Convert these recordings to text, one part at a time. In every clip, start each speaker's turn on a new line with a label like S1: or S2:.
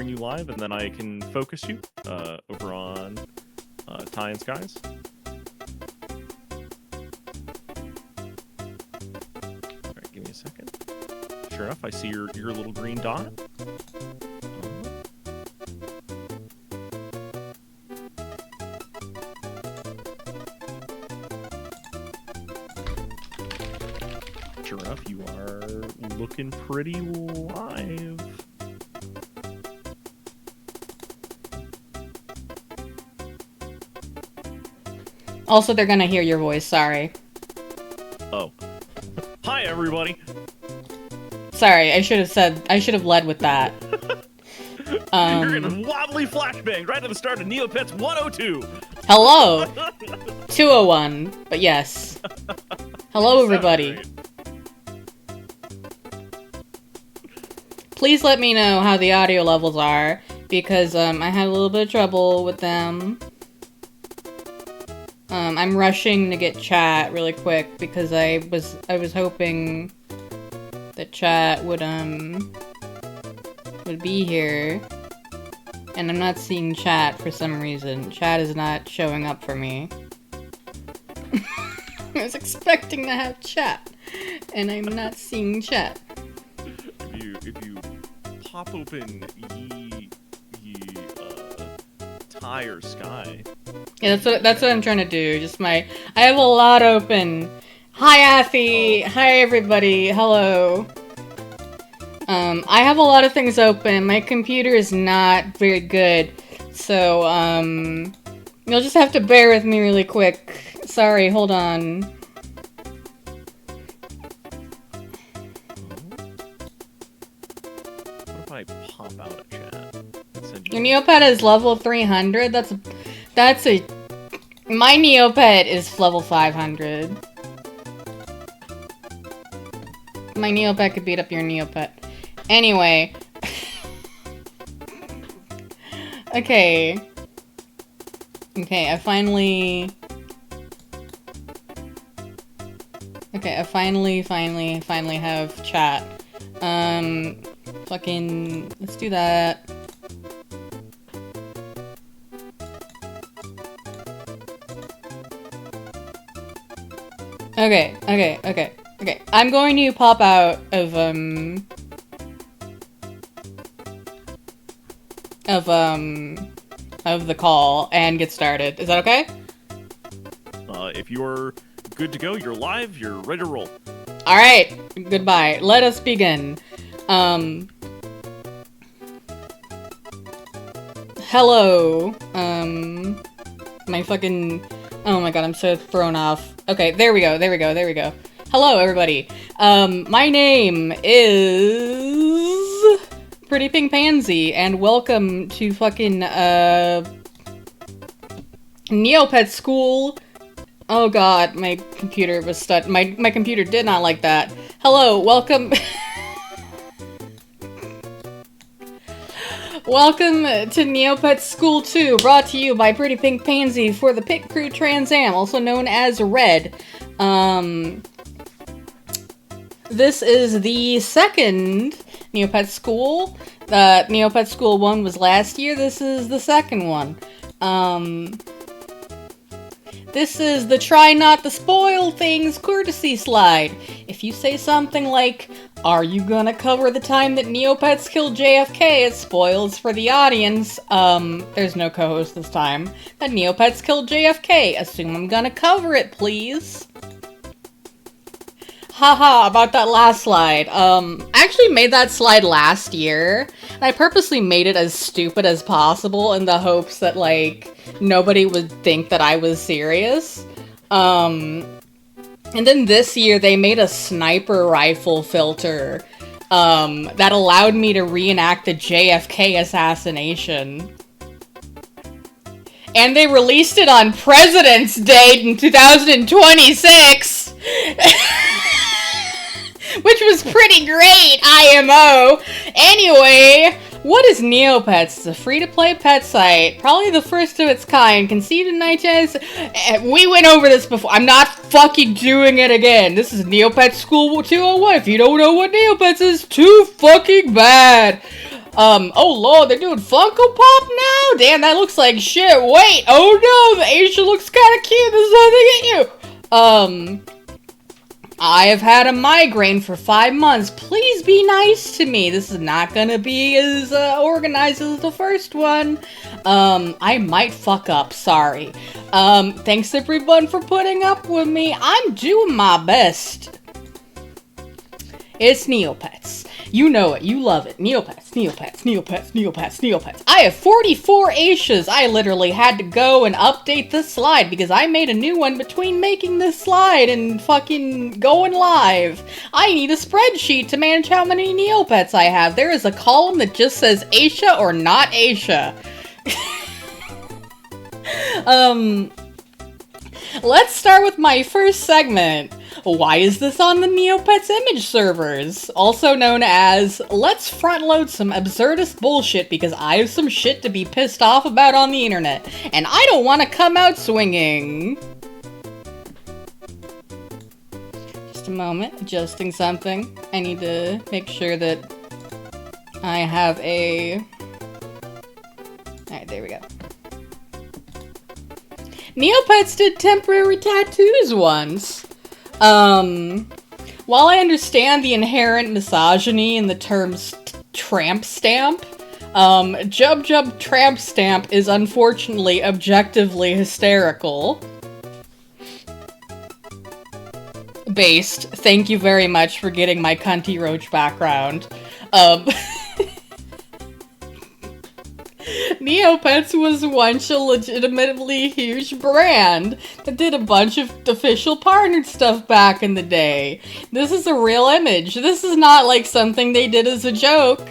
S1: join you live, and then I can focus you over on Ty and Skies. Alright, give me a second. Sure enough, I see your little green dot. Sure enough, you are looking pretty live.
S2: Also, they're gonna hear your voice, sorry.
S1: Oh. Hi, everybody!
S2: Sorry, I should have led with that.
S1: You're gonna wobbly flashbang right at the start of Neopets 102!
S2: Hello! 201, but yes. Hello, everybody. Please let me know how the audio levels are, because I had a little bit of trouble with them. I'm rushing to get chat really quick because I was hoping that chat would be here, and I'm not seeing chat for some reason. Chat is not showing up for me. I was expecting to have chat, and I'm not seeing chat.
S1: If you pop open Ty or Sky.
S2: Yeah, that's what I'm trying to do. I have a lot open. Hi, Athy. Oh. Hi, everybody. Hello. I have a lot of things open. My computer is not very good, so you'll just have to bear with me really quick. Sorry, hold on.
S1: What if I pop out of chat?
S2: Your Neopet is level 300? My Neopet is level 500. My Neopet could beat up your Neopet. Anyway. Okay, I finally have chat. Let's do that. Okay. I'm going to pop out of the call and get started. Is that okay?
S1: If you're good to go, you're live, you're ready to roll.
S2: Alright, goodbye. Let us begin. Hello. Oh my god, I'm so thrown off. Okay, there we go. Hello, everybody. My name is Pretty Pink Pansy, and welcome to fucking, Neopet School. Oh god, my computer was stuck. My computer did not like that. Hello, welcome. Welcome to Neopets School 2, brought to you by Pretty Pink Pansy for the Pitcrew Trans Am, also known as Red. This is the second Neopets School. Neopets School 1 was last year, this is the second one. This is the Try Not to Spoil Things courtesy slide. If you say something like, "Are you gonna cover the time that Neopets killed JFK?" it spoils for the audience. There's no co-host this time. That Neopets killed JFK. Assume I'm gonna cover it, please. Haha, about that last slide. I actually made that slide last year, and I purposely made it as stupid as possible in the hopes that, like, nobody would think that I was serious. And then this year they made a sniper rifle filter, that allowed me to reenact the JFK assassination. And they released it on President's Day in 2026! Which was pretty great, IMO! Anyway, what is Neopets? It's a free-to-play pet site, probably the first of its kind, conceived in 19... We went over this before, I'm not fucking doing it again! This is Neopets School 201, if you don't know what Neopets is, too fucking bad! Oh lord, they're doing Funko Pop now? Damn, that looks like shit. Wait, oh no, the Asia looks kinda cute. This is how they get you. I have had a migraine for 5 months. Please be nice to me. This is not gonna be as organized as the first one. I might fuck up, sorry. Thanks everyone for putting up with me. I'm doing my best. It's Neopets. You know it, you love it. Neopets, Neopets, Neopets, Neopets, Neopets. I have 44 Aishas. I literally had to go and update the slide because I made a new one between making this slide and fucking going live. I need a spreadsheet to manage how many Neopets I have. There is a column that just says Aisha or not Aisha. Let's start with my first segment. Why is this on the Neopets image servers? Also known as, let's front load some absurdist bullshit because I have some shit to be pissed off about on the internet, and I don't want to come out swinging. Just a moment, adjusting something. I need to make sure that I have a... Alright, there we go. Neopets did temporary tattoos once. While I understand the inherent misogyny in the terms tramp stamp, Jub Jub Tramp Stamp is unfortunately objectively hysterical. Based, thank you very much for getting my cunty roach background. Neopets was once a legitimately huge brand that did a bunch of official partnered stuff back in the day. This is a real image. This is not like something they did as a joke.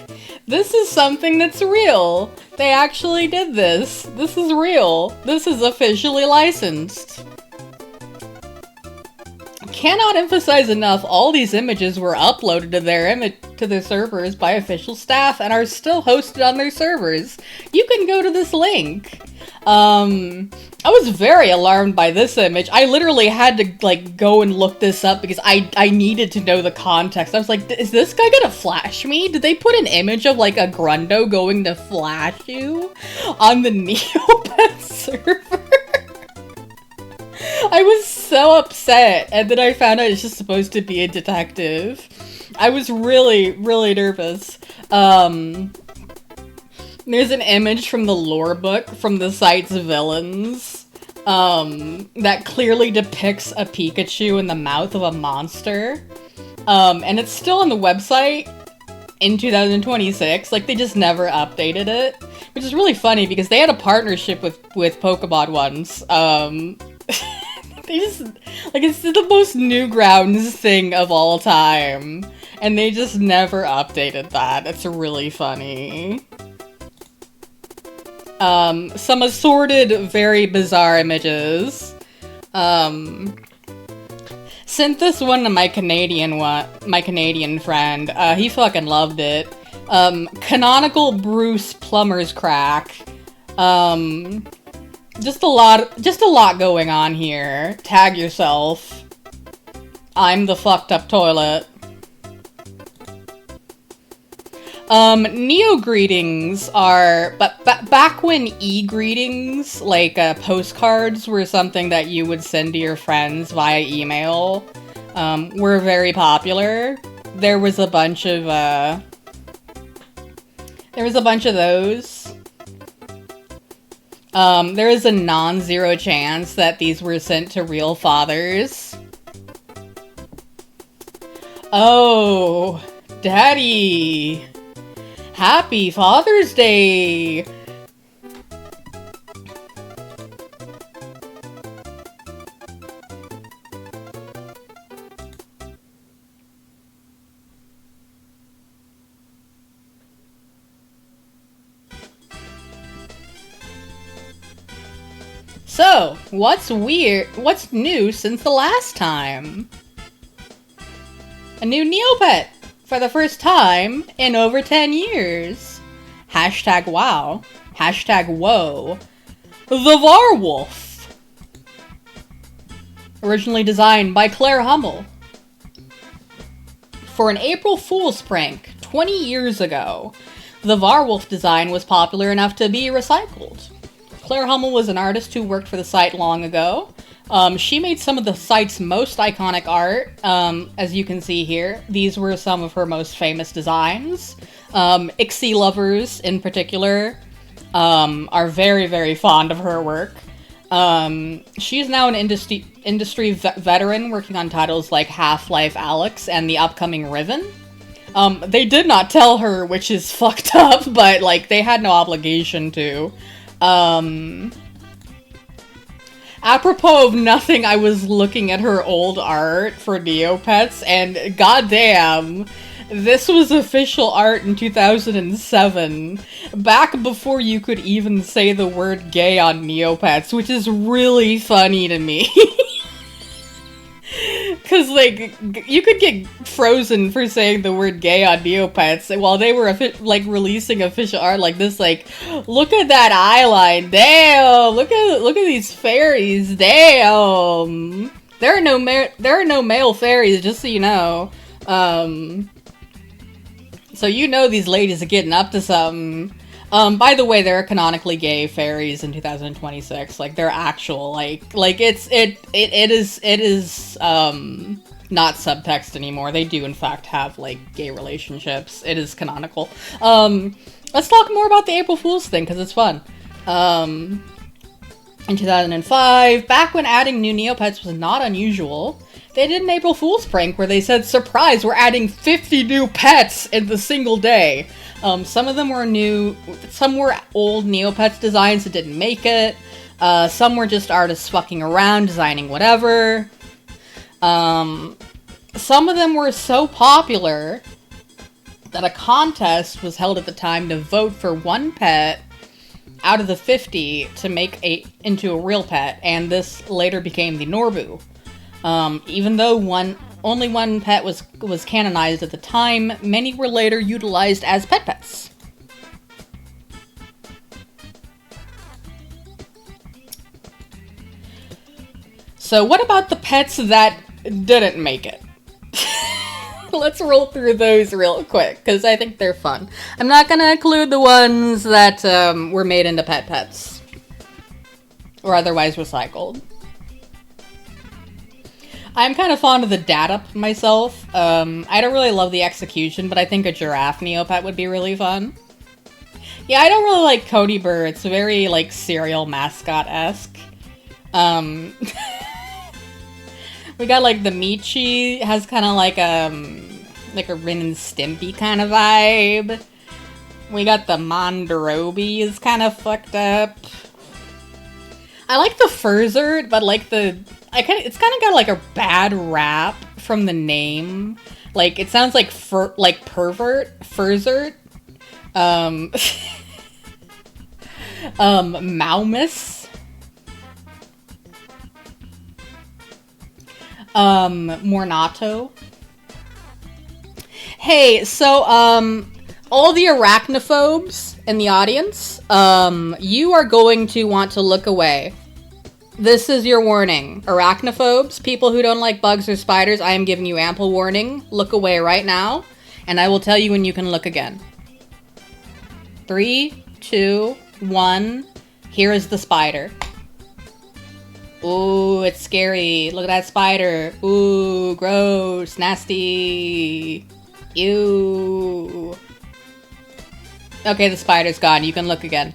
S2: This is something that's real. They actually did this. This is real. This is officially licensed. Cannot emphasize enough, all these images were uploaded to their servers by official staff and are still hosted on their servers. You can go to this link. I was very alarmed by this image. I literally had to, like, go and look this up because I needed to know the context. I was like, is this guy gonna flash me? Did they put an image of, like, a Grundo going to flash you on the Neopets server? I was so upset, and then I found out it's just supposed to be a detective. I was really, really nervous. There's an image from the lore book from the site's villains, that clearly depicts a Pikachu in the mouth of a monster. And it's still on the website in 2026, like, they just never updated it, which is really funny because they had a partnership with Pokemon once. They just, like, it's the most Newgrounds thing of all time, and they just never updated that. It's really funny. Some assorted, very bizarre images. Sent this one to my Canadian friend. He fucking loved it. Canonical Bruce Plumber's Crack. Just a lot going on here. Tag yourself. I'm the fucked up toilet. Neo-greetings are, but back when e-greetings, like, postcards were something that you would send to your friends via email, were very popular. There was a bunch of those. There is a non-zero chance that these were sent to real fathers. Oh, Daddy! Happy Father's Day! So, what's new since the last time? A new Neopet! For the first time in over 10 years. Hashtag wow. Hashtag whoa. The Varwolf. Originally designed by Claire Hummel. For an April Fool's prank 20 years ago, The Varwolf design was popular enough to be recycled. Claire Hummel was an artist who worked for the site long ago. She made some of the site's most iconic art, as you can see here. These were some of her most famous designs. Ixie lovers, in particular, are very, very fond of her work. She's now an industry veteran working on titles like Half-Life Alyx and the upcoming Riven. They did not tell her, which is fucked up, but, like, they had no obligation to. Apropos of nothing, I was looking at her old art for Neopets, and goddamn, this was official art in 2007, back before you could even say the word gay on Neopets, which is really funny to me. Cause, like, you could get frozen for saying the word gay on Neopets while they were, like, releasing official art like this, like, look at that eyeline, damn, look at these fairies, damn. There are no male fairies, just so you know. So you know these ladies are getting up to something. By the way, there are canonically gay fairies in 2026. Like, they're actual, like it is not subtext anymore. They do in fact have, like, gay relationships. It is canonical. Let's talk more about the April Fool's thing, because it's fun. In 2005, back when adding new Neopets was not unusual, they did an April Fool's prank where they said, surprise, we're adding 50 new pets in the single day. Some of them were new, some were old Neopets designs that didn't make it. Some were just artists fucking around, designing whatever. Some of them were so popular that a contest was held at the time to vote for one pet out of the 50 to make into a real pet, and this later became the Norbu. Even though only one pet was canonized at the time, many were later utilized as pets. So what about the pets that didn't make it? Let's roll through those real quick, because I think they're fun. I'm not going to include the ones that were made into pets. Or otherwise recycled. I'm kind of fond of the data myself. I don't really love the execution, but I think a giraffe Neopet would be really fun. Yeah, I don't really like Cody Burr. It's very, like, serial mascot-esque. We got, like, the Michi has kind of like a Ren and Stimpy kind of vibe. We got the Mondorobi is kind of fucked up. I like the Furzert, but, like, it's kind of got, like, a bad rap from the name. Like, it sounds like pervert, Furzert. Maumus. Mornato. Hey, so, all the arachnophobes in the audience, you are going to want to look away. This is your warning. Arachnophobes, people who don't like bugs or spiders, I am giving you ample warning. Look away right now, and I will tell you when you can look again. 3, 2, 1. Here is the spider. Ooh, it's scary. Look at that spider. Ooh, gross, nasty. Ew. Okay, the spider's gone. You can look again.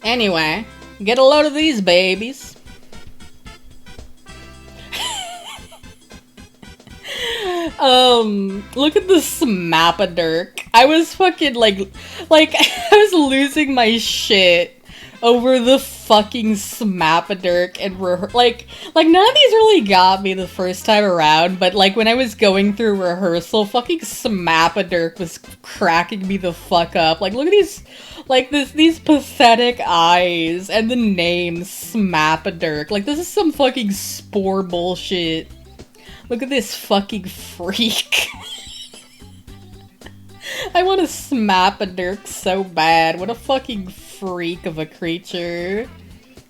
S2: Anyway, get a load of these babies. Look at the Smapadirk. I was fucking, like, I was losing my shit over the fucking Smapadirk and like, none of these really got me the first time around, but, like, when I was going through rehearsal, fucking Smapadirk was cracking me the fuck up. Like, look at these, like, these pathetic eyes and the name Smapadirk. Like, this is some fucking Spore bullshit. Look at this fucking freak. I want to Smapadirk so bad. What a fucking freak of a creature.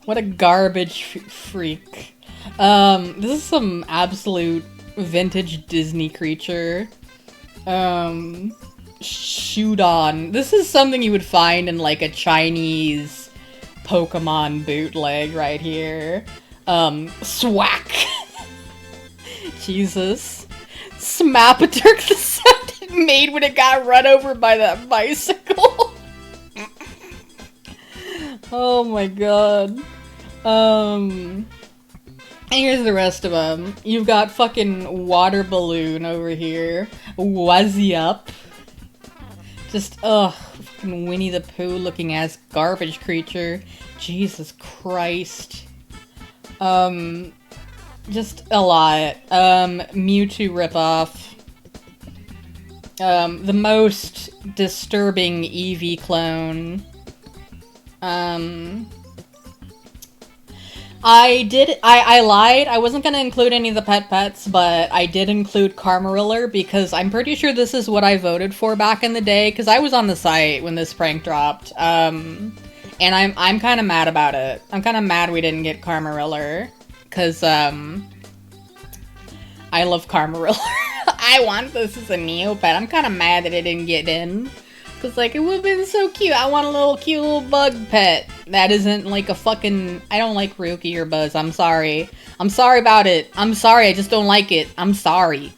S2: What a garbage freak. This is some absolute vintage Disney creature. Shudon. This is something you would find in like a Chinese Pokemon bootleg right here. Swack. Jesus. Smapaturk, the sound it made when it got run over by that bicycle. Oh my god. And here's the rest of them. You've got fucking Water Balloon over here. Wazzy Up. Just, fucking Winnie the Pooh looking ass garbage creature. Jesus Christ. Just a lot. Mewtwo ripoff. The most disturbing Eevee clone. I lied. I wasn't gonna include any of the pets, but I did include Carmariller because I'm pretty sure this is what I voted for back in the day, because I was on the site when this prank dropped. And I'm kind of mad about it. I'm kind of mad we didn't get Carmariller, because, I love Carmariller. I want this as a Neopet. I'm kind of mad that it didn't get in. Because, like, it would have been so cute. I want a little cute little bug pet. That isn't, like, a fucking... I don't like Rookie or Buzz. I'm sorry. I'm sorry about it. I'm sorry. I just don't like it. I'm sorry.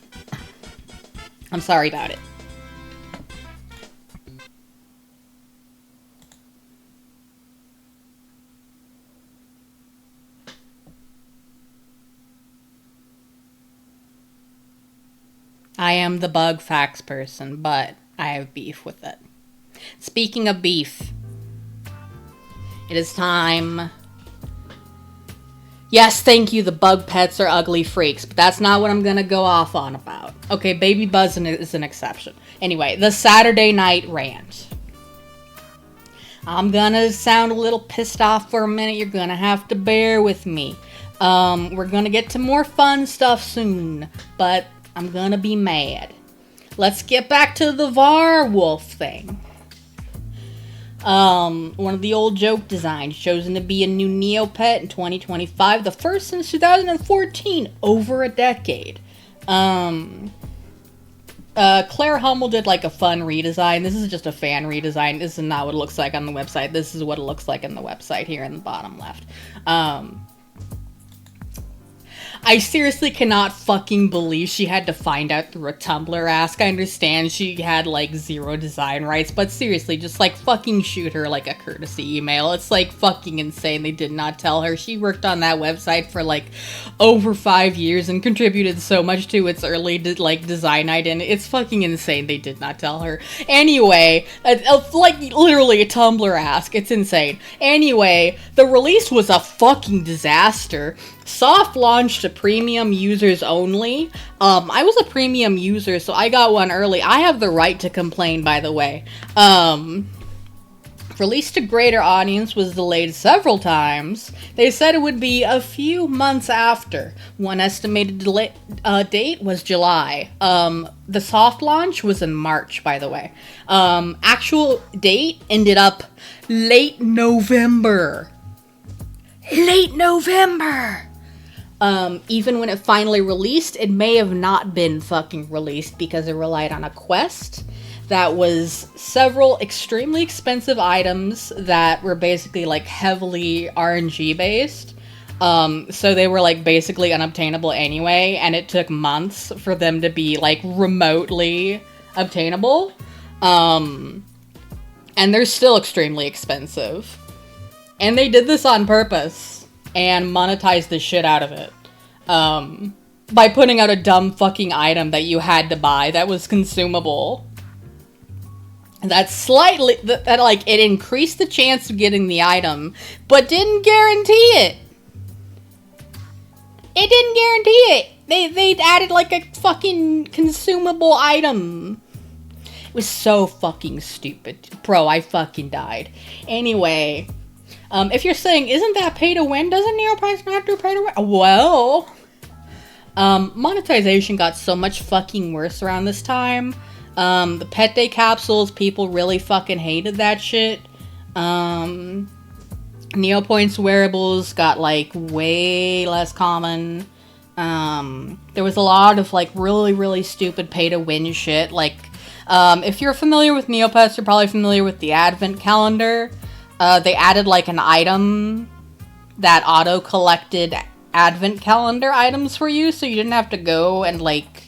S2: I'm sorry about it. I am the bug facts person, but I have beef with it. Speaking of beef, it is time. Yes, thank you, the bug pets are ugly freaks, but that's not what I'm gonna go off on about. Okay, Baby Buzz is an exception. Anyway, the Saturday night rant. I'm gonna sound a little pissed off for a minute. You're gonna have to bear with me. We're gonna get to more fun stuff soon, but I'm gonna be mad. Let's get back to the Varwolf thing. One of the old joke designs chosen to be a new Neopet in 2025, the first since 2014, over a decade. Claire Hummel did like a fun redesign. This is just a fan redesign. This is not what it looks like on the website. This is what it looks like in the website here in the bottom left. I seriously cannot fucking believe she had to find out through a Tumblr ask. I understand she had, like, 0 design rights, but seriously, just, like, fucking shoot her, like, a courtesy email. It's, like, fucking insane they did not tell her. She worked on that website for, like, over 5 years and contributed so much to its early, design identity. It's fucking insane they did not tell her. Anyway, like, literally a Tumblr ask. It's insane. Anyway, the release was a fucking disaster. Soft launched to premium users only. I was a premium user, so I got one early. I have the right to complain, by the way. Release to greater audience was delayed several times. They said it would be a few months after. One estimated date was July. The soft launch was in March, by the way. Actual date ended up late November. Late November! Even when it finally released, it may have not been fucking released because it relied on a quest that was several extremely expensive items that were basically, like, heavily RNG based. So they were, like, basically unobtainable anyway, and it took months for them to be, like, remotely obtainable. And they're still extremely expensive. And they did this on purpose and monetized the shit out of it. By putting out a dumb fucking item that you had to buy that was consumable. That slightly, like, it increased the chance of getting the item, but didn't guarantee it. It didn't guarantee it. They added, like, a fucking consumable item. It was so fucking stupid. Bro, I fucking died. Anyway, if you're saying, isn't that pay to win? Doesn't Neopets not do pay to win? Well, monetization got so much fucking worse around this time. The Pet Day capsules, people really fucking hated that shit. Neopoints wearables got, like, way less common. There was a lot of, like, really, really stupid pay-to-win shit. Like, if you're familiar with Neopets, you're probably familiar with the Advent Calendar. They added, like, an item that auto-collected Advent Calendar items for you, so you didn't have to go and, like,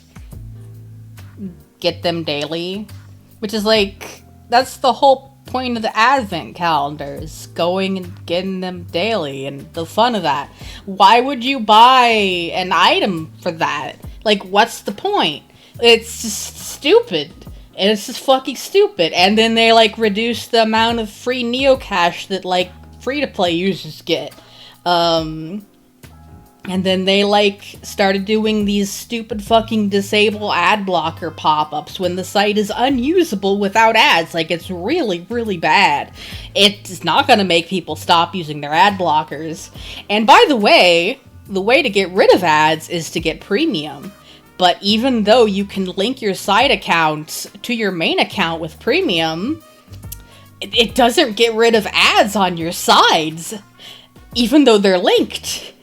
S2: get them daily. Which is, like, that's the whole point of the Advent Calendars, going and getting them daily, and the fun of that. Why would you buy an item for that? Like, what's the point? It's just stupid. And it's just fucking stupid. And then they, like, reduce the amount of free Neocash that, like, free-to-play users get. And then they, like, started doing these stupid fucking disable ad blocker pop-ups when the site is unusable without ads. Like, it's really, really bad. It's not gonna make people stop using their ad blockers. And by the way to get rid of ads is to get premium. But even though you can link your side accounts to your main account with premium, it doesn't get rid of ads on your sides, even though they're linked.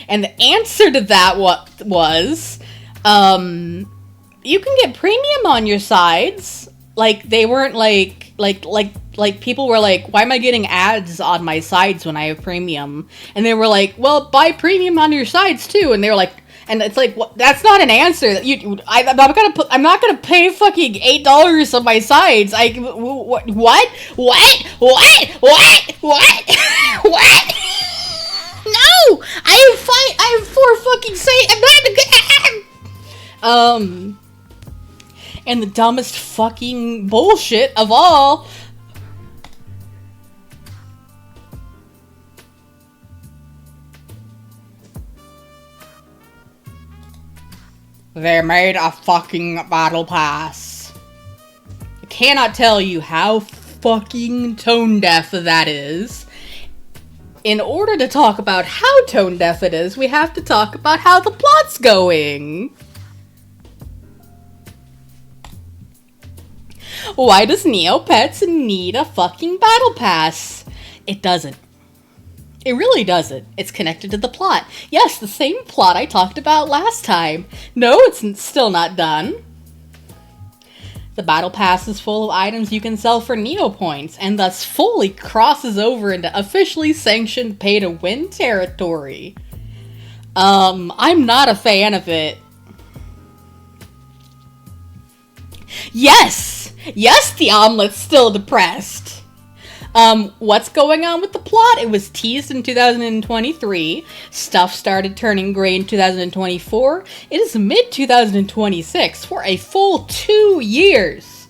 S2: And the answer to that was, you can get premium on your sides. Like, they weren't like people were like, why am I getting ads on my sides when I have premium? And they were like, well, buy premium on your sides too. And they were like, and it's like, what? That's not an answer. I'm not gonna pay fucking $8 on my sides. What? No! I have 4 fucking and the dumbest fucking bullshit of all. They made a fucking battle pass. I cannot tell you how fucking tone deaf that is. In order to talk about how tone deaf it is, we have to talk about how the plot's going. Why does Neopets need a fucking battle pass? It doesn't. It really doesn't. It's connected to the plot. Yes, the same plot I talked about last time. No, it's still not done. The battle pass is full of items you can sell for Neopoints, and thus fully crosses over into officially sanctioned pay-to-win territory. I'm not a fan of it. Yes! Yes, the omelet's still depressed! What's going on with the plot? It was teased in 2023. Stuff started turning gray in 2024. It is mid-2026 for a full 2 years.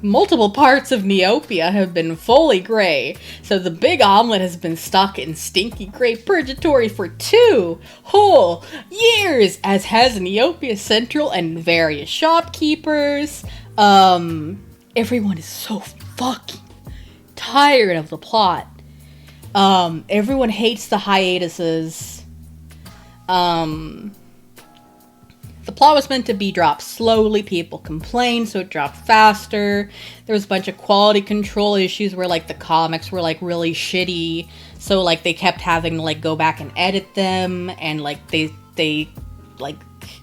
S2: Multiple parts of Neopia have been fully gray, so the big omelet has been stuck in stinky gray purgatory for 2 whole years, as has Neopia Central and various shopkeepers. Everyone is so fucking tired of the plot. Everyone hates the hiatuses. The plot was meant to be dropped slowly. People complained, so it dropped faster. There was a bunch of quality control issues where, like, the comics were, like, really shitty. So, like, they kept having to, like, go back and edit them. And, like, they like,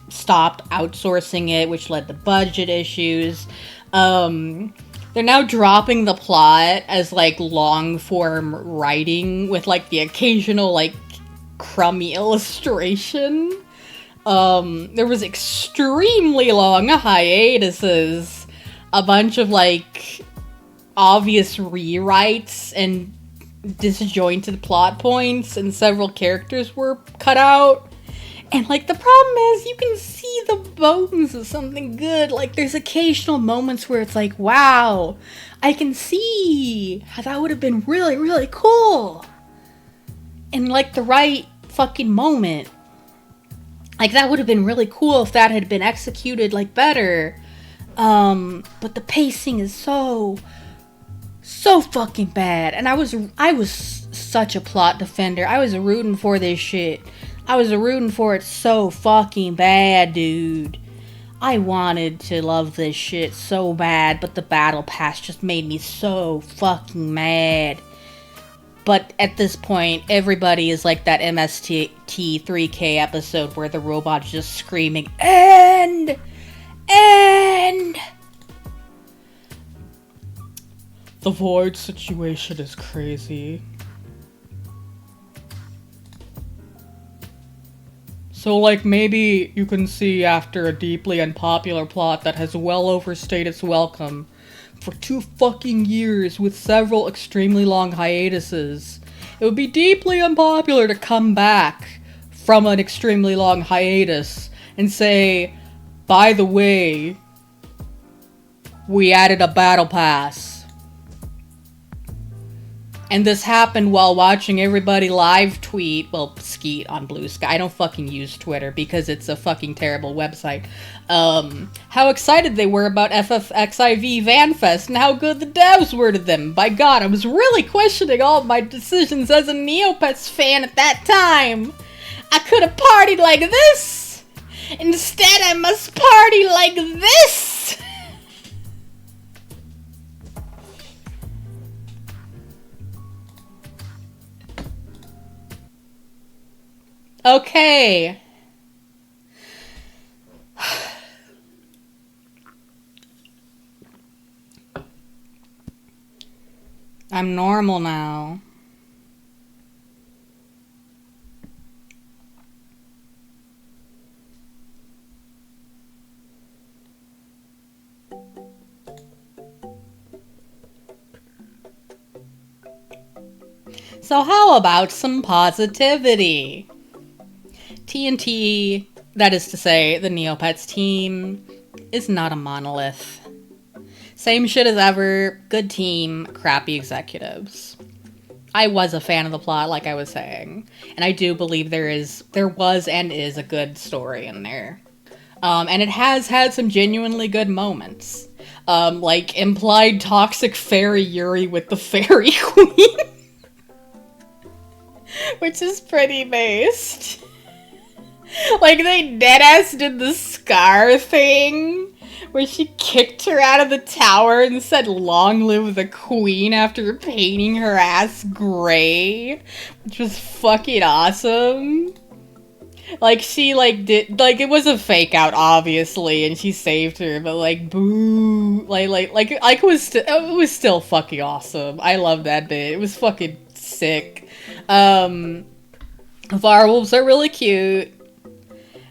S2: stopped outsourcing it, which led to budget issues. They're now dropping the plot as, like, long-form writing with, like, the occasional, like, crummy illustration. There was extremely long hiatuses, a bunch of, like, obvious rewrites and disjointed plot points, and several characters were cut out. And, like, the problem is you can see the bones of something good. Like, there's occasional moments where it's like, wow, I can see how that would have been really, really cool. In, like, the right fucking moment. Like, that would have been really cool if that had been executed, like, better. But the pacing is so fucking bad. And I was such a plot defender. I was rooting for this shit. I was rooting for it so fucking bad, dude. I wanted to love this shit so bad, but the battle pass just made me so fucking mad. But at this point, everybody is like that MST3K episode where the robot's just screaming, "End! End!" The Void situation is crazy. So, like, maybe you can see after a deeply unpopular plot that has well overstayed its welcome for 2 fucking years with several extremely long hiatuses, it would be deeply unpopular to come back from an extremely long hiatus and say, by the way, we added a battle pass. And this happened while watching everybody live tweet, well, skeet on Blue Sky. I don't fucking use Twitter because it's a fucking terrible website. How excited they were about FFXIV VanFest and how good the devs were to them. By God, I was really questioning all of my decisions as a Neopets fan at that time. I could have partied like this. Instead, I must party like this. Okay. I'm normal now. So how about some positivity? TNT, that is to say, the Neopets team, is not a monolith. Same shit as ever, good team, crappy executives. I was a fan of the plot, like I was saying, and I do believe there was and is a good story in there. And it has had some genuinely good moments. Like implied toxic fairy Yuri with the fairy queen. Which is pretty based. Like, they deadass did the scar thing, where she kicked her out of the tower and said, "Long live the queen," after painting her ass gray, which was fucking awesome. Like, she, like, did, like, it was a fake out, obviously, and she saved her, but, like, boo, it was still fucking awesome. I love that bit. It was fucking sick. Varwolves are really cute.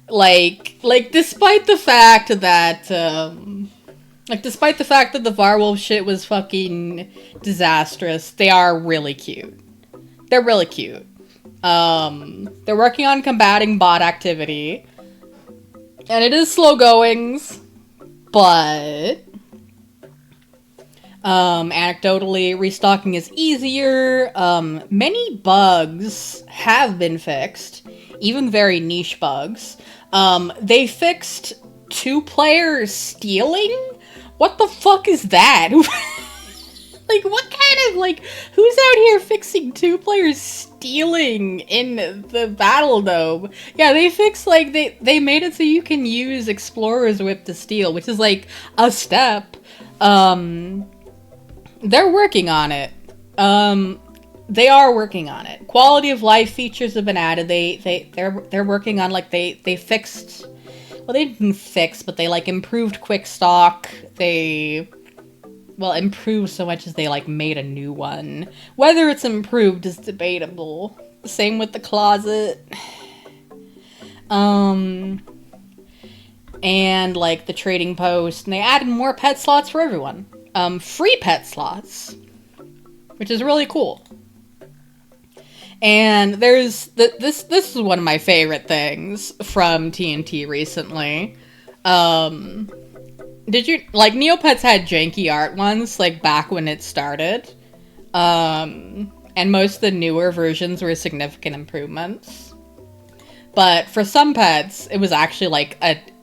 S2: Like, despite the fact that, despite the fact that the Varwolf shit was fucking disastrous, they are really cute. They're really cute. They're working on combating bot activity. And it is slow goings, but anecdotally, restocking is easier. Many bugs have been fixed, even very niche bugs. They fixed 2-player stealing? What the fuck is that? Like, what kind of, like, who's out here fixing 2-player stealing in the Battle Dome? Yeah, they fixed, like, they made it so you can use Explorer's Whip to steal, which is, like, a step. They're working on it. They are working on it. Quality of life features have been added. They're working on, like, they fixed, well, they didn't fix, but they, like, improved quick stock. Improved so much as they, like, made a new one. Whether it's improved is debatable. Same with the closet. And, like, the trading post. And they added more pet slots for everyone. Free pet slots. Which is really cool. And there's, this is one of my favorite things from TNT recently. Did you, like, Neopets had janky art once, like, back when it started. And most of the newer versions were significant improvements. But for some pets, it was actually, like,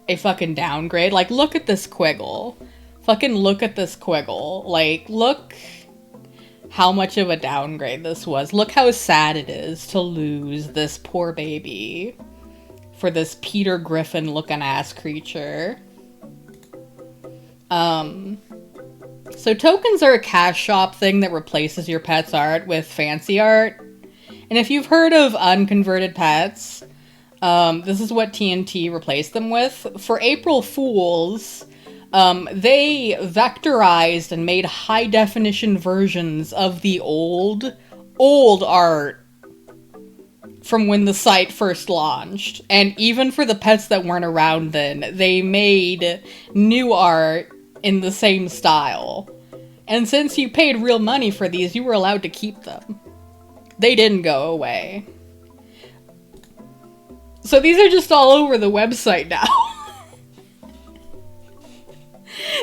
S2: a fucking downgrade. Like, look at this Quiggle. Fucking look at this Quiggle. Like, look how much of a downgrade this was. Look how sad it is to lose this poor baby for this Peter Griffin looking ass creature. So So tokens are a cash shop thing that replaces your pet's art with fancy art. And if you've heard of unconverted pets, this is what TNT replaced them with. For April Fools, they vectorized and made high-definition versions of the old art from when the site first launched. And even for the pets that weren't around then, they made new art in the same style. And since you paid real money for these, you were allowed to keep them. They didn't go away. So these are just all over the website now.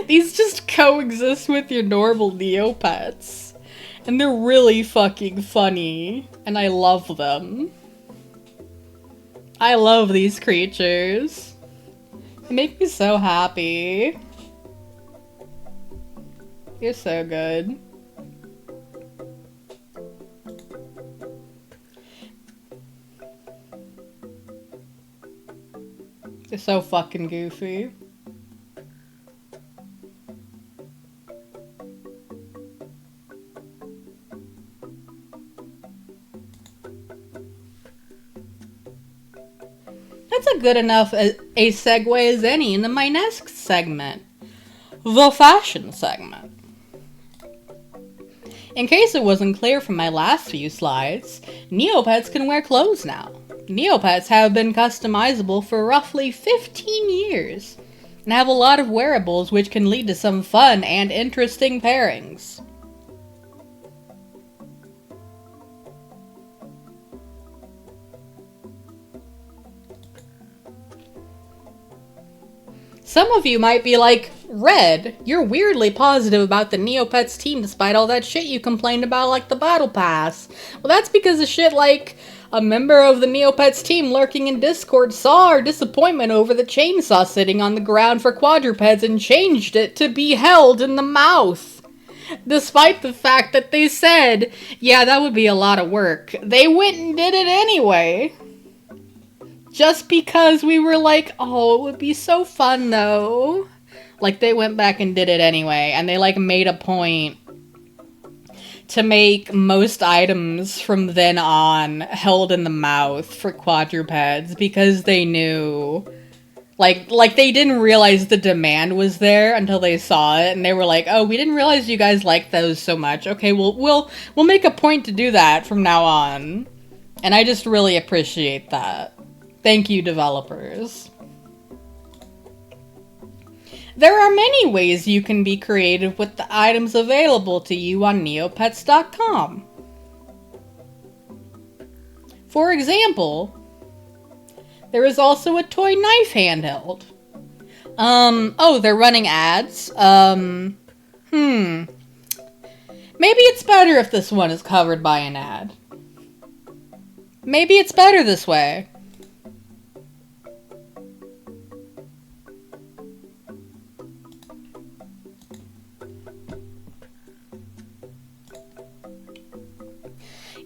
S2: These just coexist with your normal Neopets. And they're really fucking funny. And I love them. I love these creatures. They make me so happy. You're so good. You're so fucking goofy. That's a good enough a segue as any into my next segment. The fashion segment. In case it wasn't clear from my last few slides, Neopets can wear clothes now. Neopets have been customizable for roughly 15 years, and have a lot of wearables which can lead to some fun and interesting pairings. Some of you might be like, Red, you're weirdly positive about the Neopets team despite all that shit you complained about like the Battle Pass. Well, that's because of shit like a member of the Neopets team lurking in Discord saw our disappointment over the chainsaw sitting on the ground for quadrupeds and changed it to be held in the mouth. Despite the fact that they said, yeah, that would be a lot of work, they went and did it anyway. Just because we were like, oh, it would be so fun though. Like, they went back and did it anyway, and they, like, made a point to make most items from then on held in the mouth for quadrupeds, because they knew, like, they didn't realize the demand was there until they saw it, and they were like, oh, we didn't realize you guys like those so much. Okay, we'll make a point to do that from now on. And I just really appreciate that. Thank you, developers. There are many ways you can be creative with the items available to you on Neopets.com. For example, there is also a toy knife handheld. Oh, they're running ads? Maybe it's better if this one is covered by an ad. Maybe it's better this way.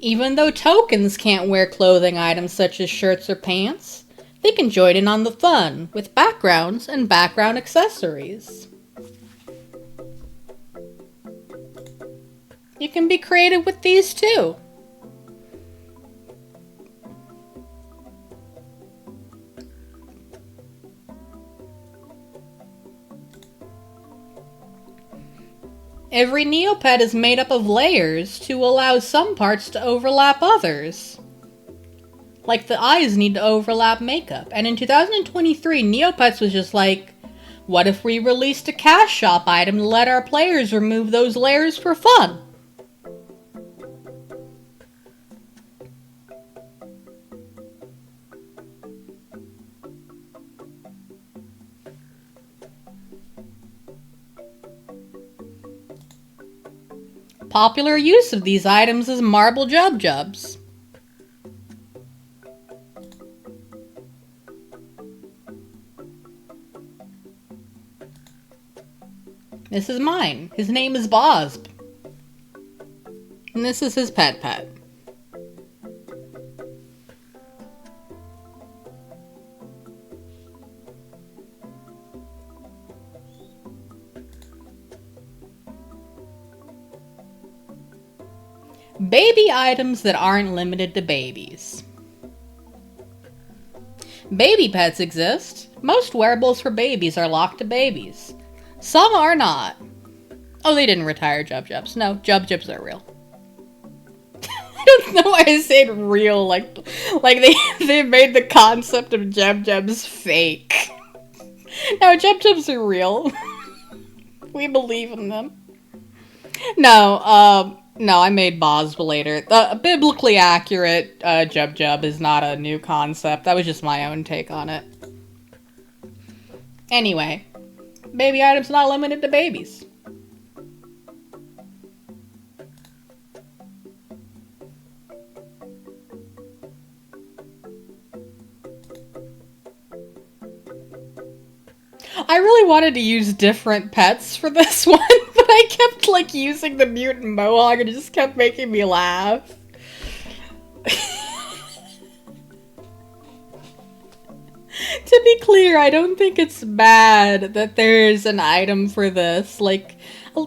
S2: Even though tokens can't wear clothing items such as shirts or pants, they can join in on the fun with backgrounds and background accessories. You can be creative with these too. Every Neopet is made up of layers to allow some parts to overlap others. Like the eyes need to overlap makeup. And in 2023, Neopets was just like, what if we released a cash shop item to let our players remove those layers for fun? Popular use of these items is marble jub-jubs. This is mine. His name is Bosb. And this is his pet. Baby items that aren't limited to babies. Baby pets exist. Most wearables for babies are locked to babies. Some are not. Oh, they didn't retire Jub-Jubs. No, Jub-Jubs are real. I don't know why I said real, like they made the concept of Jub-Jubs fake. No, Jub-Jubs are real. We believe in them. No, I made Boswell later. The biblically accurate Jub-Jub is not a new concept. That was just my own take on it. Anyway, baby items not limited to babies. I really wanted to use different pets for this one, but I kept, like, using the mutant mohawk and it just kept making me laugh. To be clear, I don't think it's bad that there's an item for this. Like,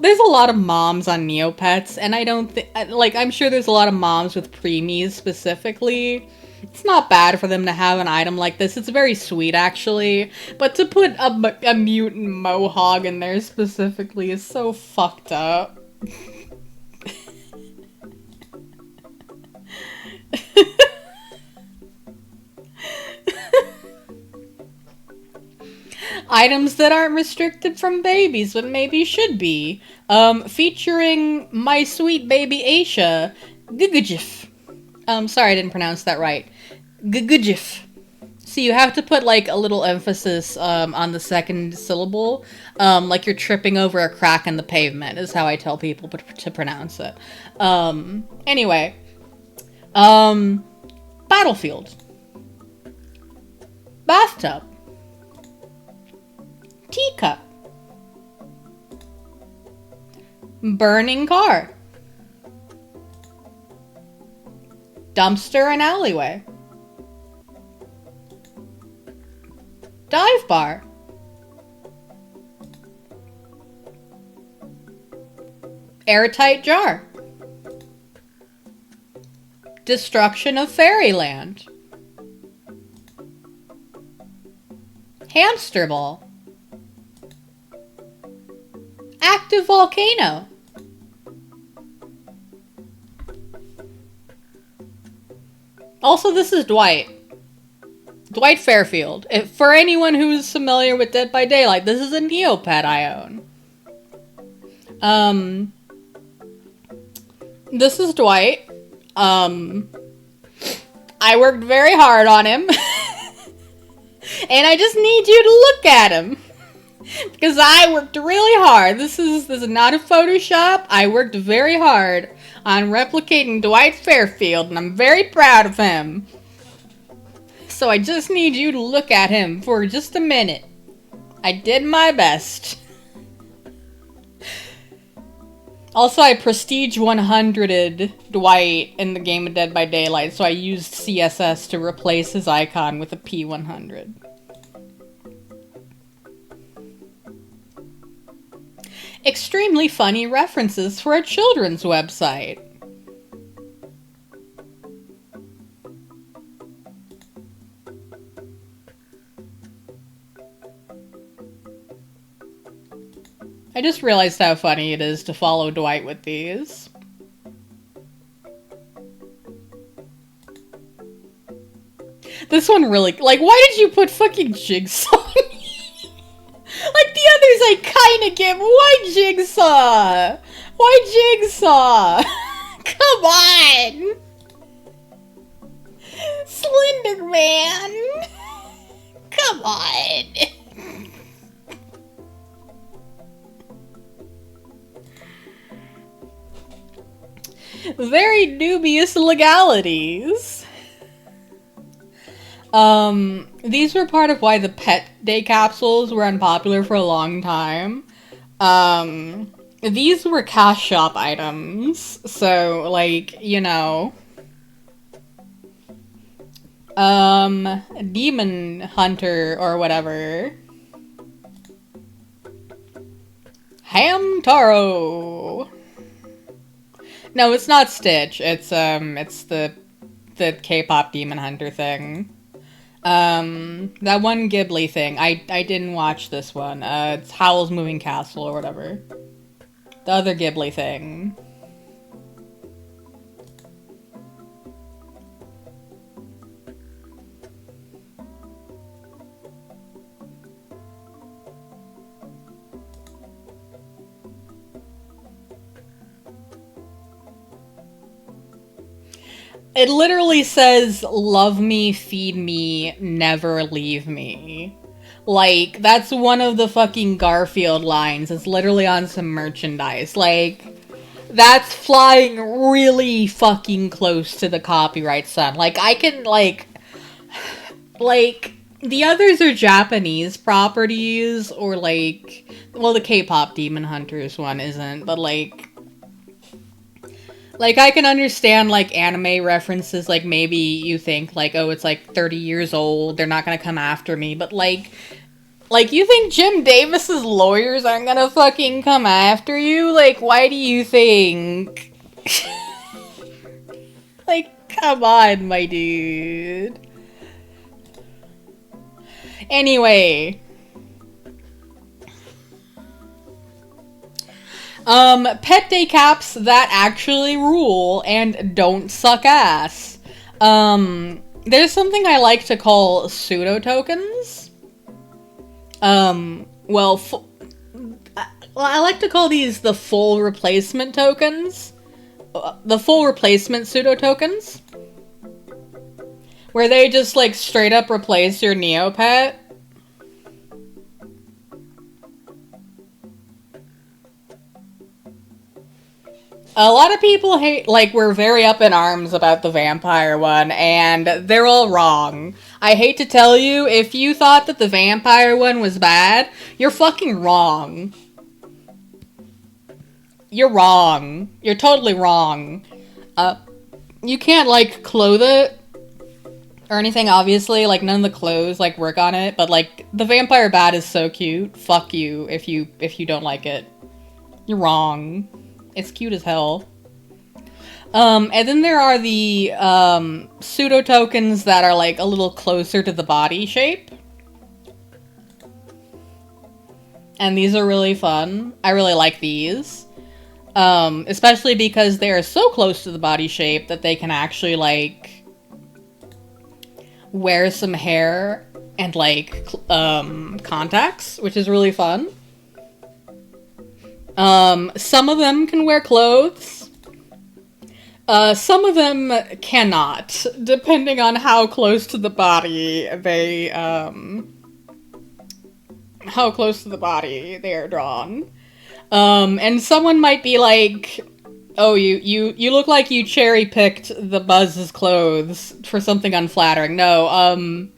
S2: there's a lot of moms on Neopets, and I don't think, like, I'm sure there's a lot of moms with preemies specifically. It's not bad for them to have an item like this. It's very sweet, actually. But to put a mutant mohawk in there specifically is so fucked up. Items that aren't restricted from babies, but maybe should be. Featuring my sweet baby Aisha, Gugujif. Sorry I didn't pronounce that right. Gugujif. So you have to put, like, a little emphasis, on the second syllable. Like you're tripping over a crack in the pavement, is how I tell people to pronounce it. Anyway. Battlefield. Bathtub. Teacup. Burning car. Dumpster and alleyway. Dive bar. Airtight jar. Destruction of fairyland. Hamster ball. Active volcano. Also, this is Dwight. Dwight Fairfield. For anyone who's familiar with Dead by Daylight, this is a Neopet I own. This is Dwight. I worked very hard on him. And I just need you to look at him. Because I worked really hard. This is not a Photoshop. I worked very hard on replicating Dwight Fairfield, and I'm very proud of him. So I just need you to look at him for just a minute. I did my best. Also, I Prestige 100'd Dwight in the game of Dead by Daylight, so I used CSS to replace his icon with a P100. Extremely funny references for a children's website. I just realized how funny it is to follow Dwight with these. This one really, like, why did you put fucking Jigsaw? Like the others I kinda get, why Jigsaw? Why Jigsaw? Come on! Slender Man! Come on! Very dubious legalities. These were part of why the Pet Day capsules were unpopular for a long time. These were cash shop items, so, like, you know. Demon Hunter or whatever. Hamtaro. No, it's not Stitch. It's the K-pop Demon Hunter thing. That one Ghibli thing. I didn't watch this one. It's Howl's Moving Castle or whatever. The other Ghibli thing. It literally says, love me, feed me, never leave me. Like, that's one of the fucking Garfield lines. It's literally on some merchandise. Like, that's flying really fucking close to the copyright, son. Like, I can, like, the others are Japanese properties, or, like, well, the K-pop Demon Hunters one isn't, but, like, I can understand, like, anime references, like, maybe you think, like, oh, it's, like, 30 years old, they're not gonna come after me, but, like, you think Jim Davis's lawyers aren't gonna fucking come after you? Like, why do you think? Like, come on, my dude. Anyway. Pet day caps that actually rule and don't suck ass. There's something I like to call pseudo tokens. Well, I like to call these the full replacement tokens. The full replacement pseudo tokens. Where they just, like, straight up replace your Neopet. A lot of people were very up in arms about the vampire one, and they're all wrong. I hate to tell you, if you thought that the vampire one was bad, you're fucking wrong. You're wrong. You're totally wrong. You can't, like, clothe it or anything, obviously. Like, none of the clothes, like, work on it, but, like, the vampire bat is so cute. Fuck you if you don't like it. You're wrong. It's cute as hell. And then there are the, pseudo tokens that are, like, a little closer to the body shape. And these are really fun. I really like these. Especially because they are so close to the body shape that they can actually, like, wear some hair and, like, contacts, which is really fun. Some of them can wear clothes. Some of them cannot, depending on how close to the body they are drawn. And someone might be like, oh, you look like you cherry-picked the Buzz's clothes for something unflattering. No,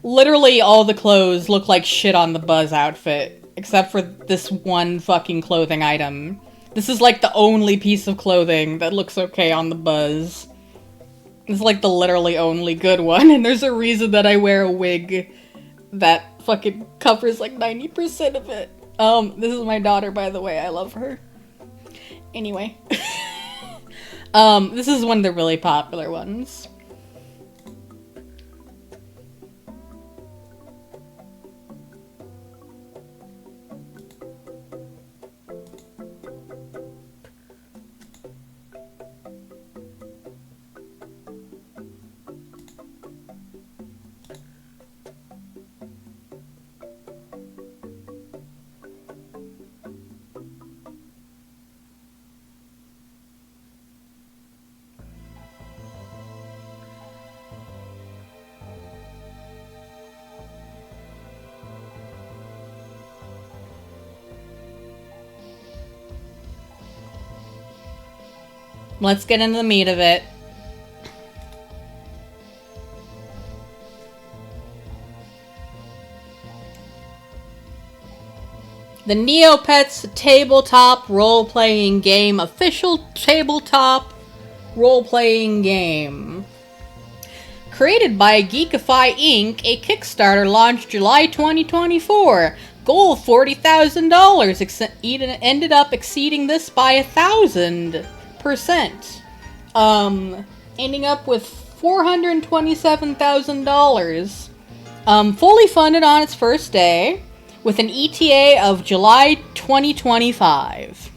S2: literally all the clothes look like shit on the Buzz outfit. Except for this one fucking clothing item. This is, like, the only piece of clothing that looks okay on the Buzz. This is, like, the literally only good one, and there's a reason that I wear a wig that fucking covers, like, 90% of it. This is my daughter, by the way. I love her. Anyway. This is one of the really popular ones. Let's get into the meat of it. The Neopets tabletop role-playing game. Official tabletop role-playing game. Created by Geekify Inc., a Kickstarter launched July 2024. Goal $40,000. Ended up exceeding this by 1,000. 8%. Ending up with $427,000. Fully funded on its first day, with an ETA of July 2025.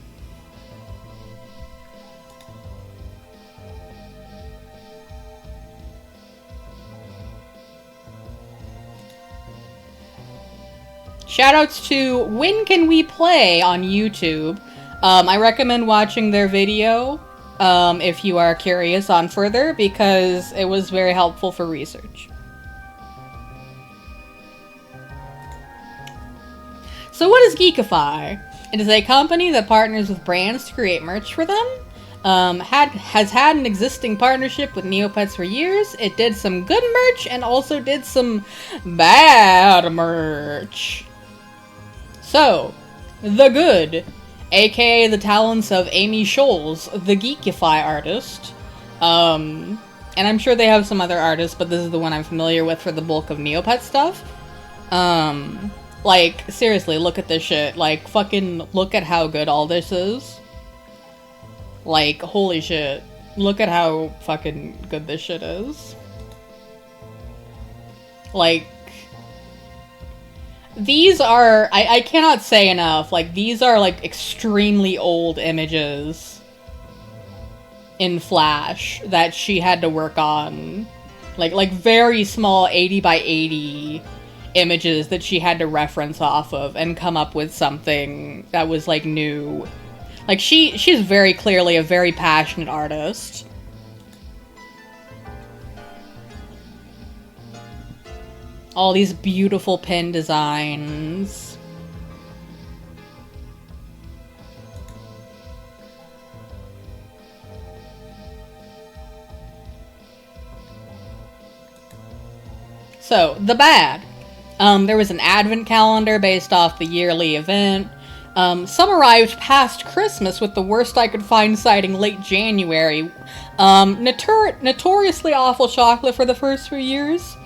S2: Shoutouts to When Can We Play on YouTube. I recommend watching their video if you are curious on further, because it was very helpful for research. So what is Geekify? It is a company that partners with brands to create merch for them. Has had an existing partnership with Neopets for years. It did some good merch and also did some bad merch. So, the good, aka the talents of Amy Scholes, the Geekify artist. And I'm sure they have some other artists, but this is the one I'm familiar with for the bulk of Neopet stuff. Like, seriously, look at this shit. Like, fucking look at how good all this is. Like, holy shit. Look at how fucking good this shit is. Like, these are, I cannot say enough, like, these are, like, extremely old images in Flash that she had to work on. Like very small 80 by 80 images that she had to reference off of and come up with something that was, like, new. Like, she's very clearly a very passionate artist. All these beautiful pin designs. So, the bad. There was an advent calendar based off the yearly event. Some arrived past Christmas, with the worst I could find citing late January. Notoriously awful chocolate for the first few years.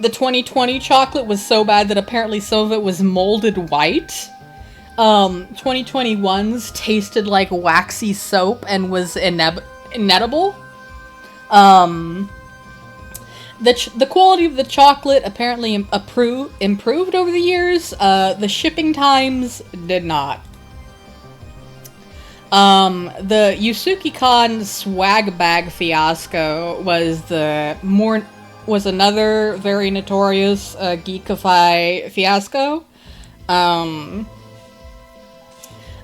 S2: The 2020 chocolate was so bad that apparently some of it was molded white. 2021's tasted like waxy soap and was inedible. The quality of the chocolate apparently improved over the years. The shipping times did not. The Yusuke-Con swag bag fiasco was another very notorious Geekify fiasco.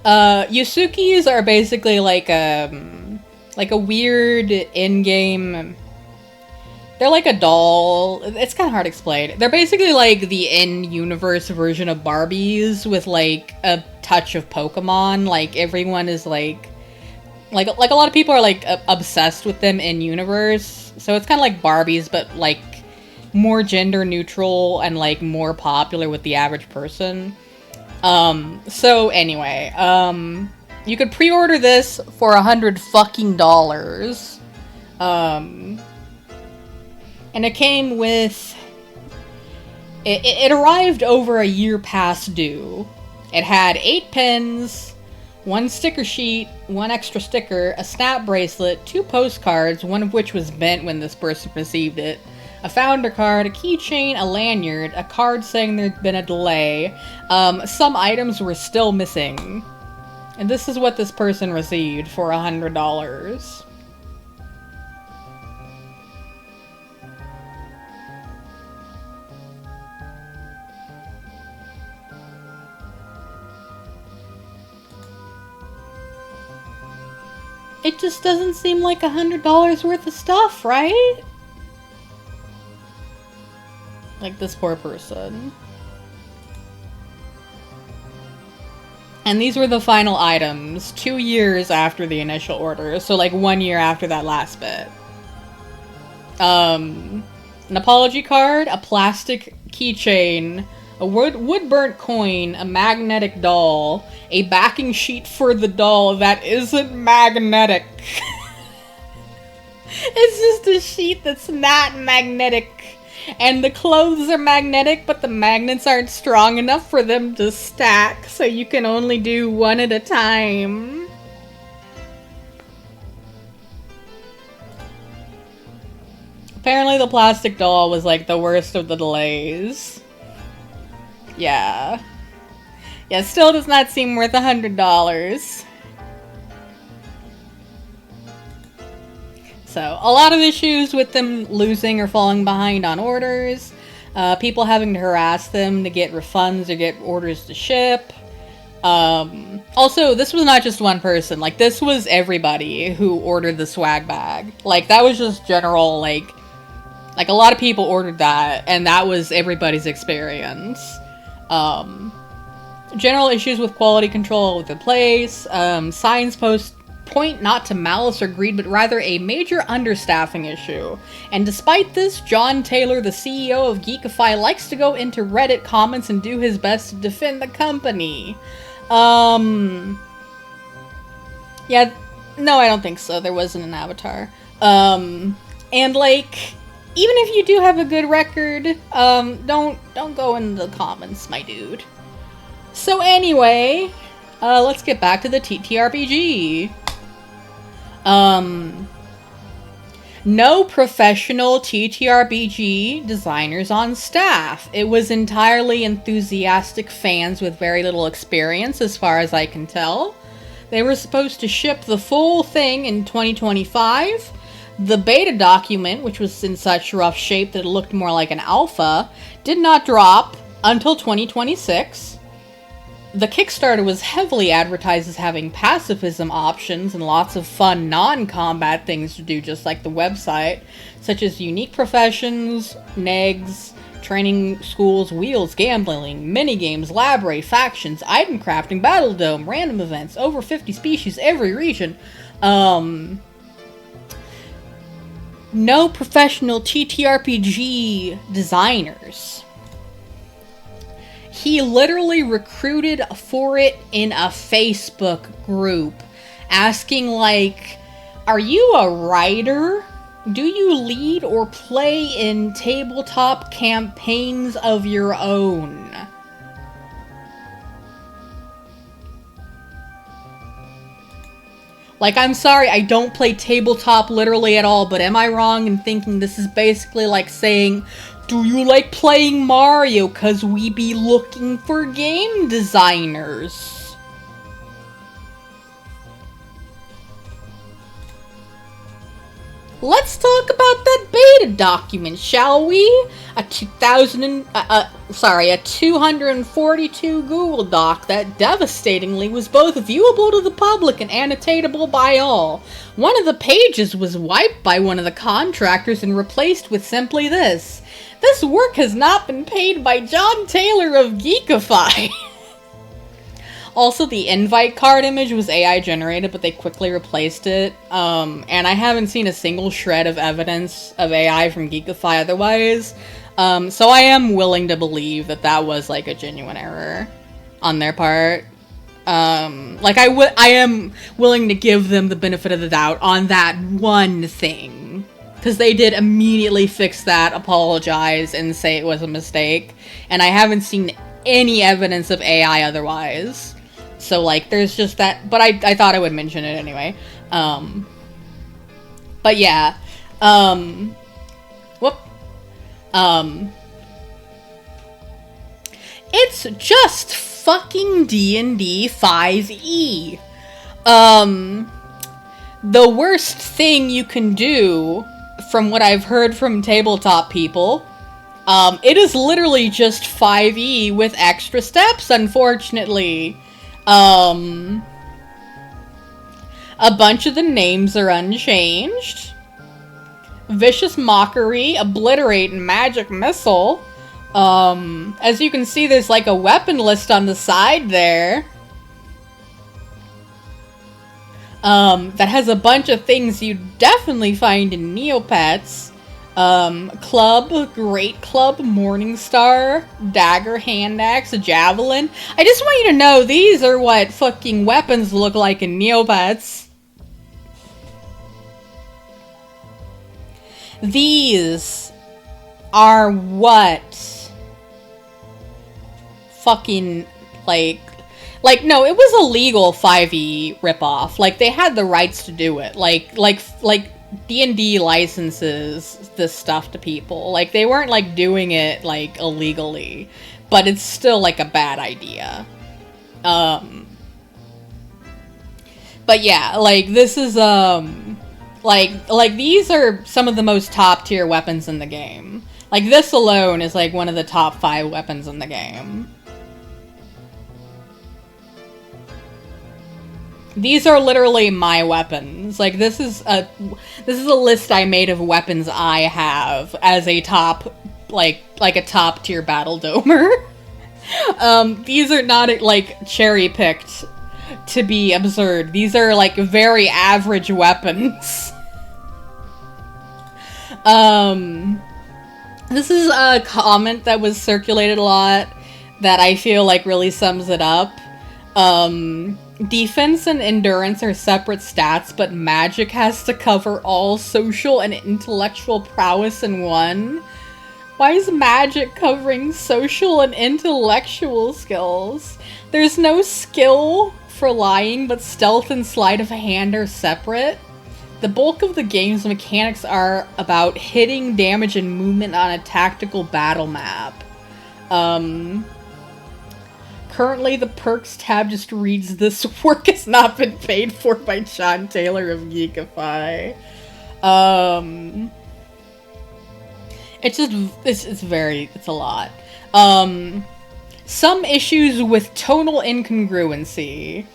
S2: Yusukis are basically like a weird in-game. They're like a doll. It's kind of hard to explain. They're basically like the in-universe version of Barbies with like a touch of Pokemon. Like everyone is like a lot of people are like obsessed with them in universe. So it's kind of like Barbies, but like more gender neutral and like more popular with the average person. So anyway, you could pre-order this for $100 fucking. And it came with... It arrived over a year past due. It had 8 pins, 1 sticker sheet, 1 extra sticker, a snap bracelet, 2 postcards, one of which was bent when this person received it, a founder card, a keychain, a lanyard, a card saying there'd been a delay. Some items were still missing. And this is what this person received for $100. It just doesn't seem like $100 worth of stuff, right? Like this poor person. And these were the final items 2 years after the initial order, so like 1 year after that last bit. An apology card, a plastic keychain, a wood-burnt coin, a magnetic doll, a backing sheet for the doll that isn't magnetic. It's just a sheet that's not magnetic. And the clothes are magnetic, but the magnets aren't strong enough for them to stack, so you can only do one at a time. Apparently the plastic doll was, like, the worst of the delays. Yeah. Yeah, still does not seem worth $100. So, a lot of issues with them losing or falling behind on orders. People having to harass them to get refunds or get orders to ship. Also, this was not just one person. Like, this was everybody who ordered the swag bag. Like, that was just general, like, a lot of people ordered that, and that was everybody's experience. General issues with quality control with the place. Signs point not to malice or greed, but rather a major understaffing issue. And despite this, John Taylor, the CEO of Geekify, likes to go into Reddit comments and do his best to defend the company. Yeah, no, I don't think so. There wasn't an avatar. And, like, even if you do have a good record, don't go in the comments, my dude. So anyway, let's get back to the TTRPG. No professional TTRPG designers on staff. It was entirely enthusiastic fans with very little experience, as far as I can tell. They were supposed to ship the full thing in 2025. The beta document, which was in such rough shape that it looked more like an alpha, did not drop until 2026. The Kickstarter was heavily advertised as having pacifism options and lots of fun non-combat things to do, just like the website, such as unique professions, negs, training schools, wheels, gambling, minigames, lab raid, factions, item crafting, battle dome, random events, over 50 species, every region. No professional TTRPG designers. He literally recruited for it in a Facebook group, asking, like, are you a writer? Do you lead or play in tabletop campaigns of your own? Like, I'm sorry, I don't play tabletop literally at all, but am I wrong in thinking this is basically like saying, do you like playing Mario? 'Cause we be looking for game designers. Let's talk about that beta document, shall we? A 242 Google Doc that devastatingly was both viewable to the public and annotatable by all. One of the pages was wiped by one of the contractors and replaced with simply this. This work has not been paid by John Taylor of Geekify. Also, the invite card image was AI generated, but they quickly replaced it. And I haven't seen a single shred of evidence of AI from Geekify otherwise. So I am willing to believe that that was, like, a genuine error on their part. Like, I am willing to give them the benefit of the doubt on that one thing. Because they did immediately fix that, apologize, and say it was a mistake. And I haven't seen any evidence of AI otherwise. So, like, there's just that. But I thought I would mention it anyway. But yeah. It's just fucking D&D 5e. The worst thing you can do, from what I've heard from tabletop people, it is literally just 5e with extra steps, unfortunately. A bunch of the names are unchanged. Vicious Mockery, Obliterate, and Magic Missile. As you can see, there's like a weapon list on the side there. That has a bunch of things you definitely find in Neopets. Club, Great Club, Morningstar, Dagger, Hand Axe, Javelin. I just want you to know, these are what fucking weapons look like in Neopets. These are what fucking, like, no, it was a legal 5e ripoff. Like, they had the rights to do it. Like, D&D licenses this stuff to people. Like, they weren't, like, doing it, like, illegally. But it's still, like, a bad idea. But yeah, like, this is, like, these are some of the most top-tier weapons in the game. Like, this alone is, like, one of the top 5 weapons in the game. These are literally my weapons. Like, this is a list I made of weapons I have as a top, like a top-tier battle domer. These are not, like, cherry-picked to be absurd. These are, like, very average weapons. This is a comment that was circulated a lot that I feel like really sums it up. Defense and endurance are separate stats, but magic has to cover all social and intellectual prowess in one. Why is magic covering social and intellectual skills? There's no skill for lying, but stealth and sleight of hand are separate. The bulk of the game's mechanics are about hitting, damage, and movement on a tactical battle map. Currently, the perks tab just reads, "This work has not been paid for by John Taylor of Geekify." It's a lot. Some issues with tonal incongruency.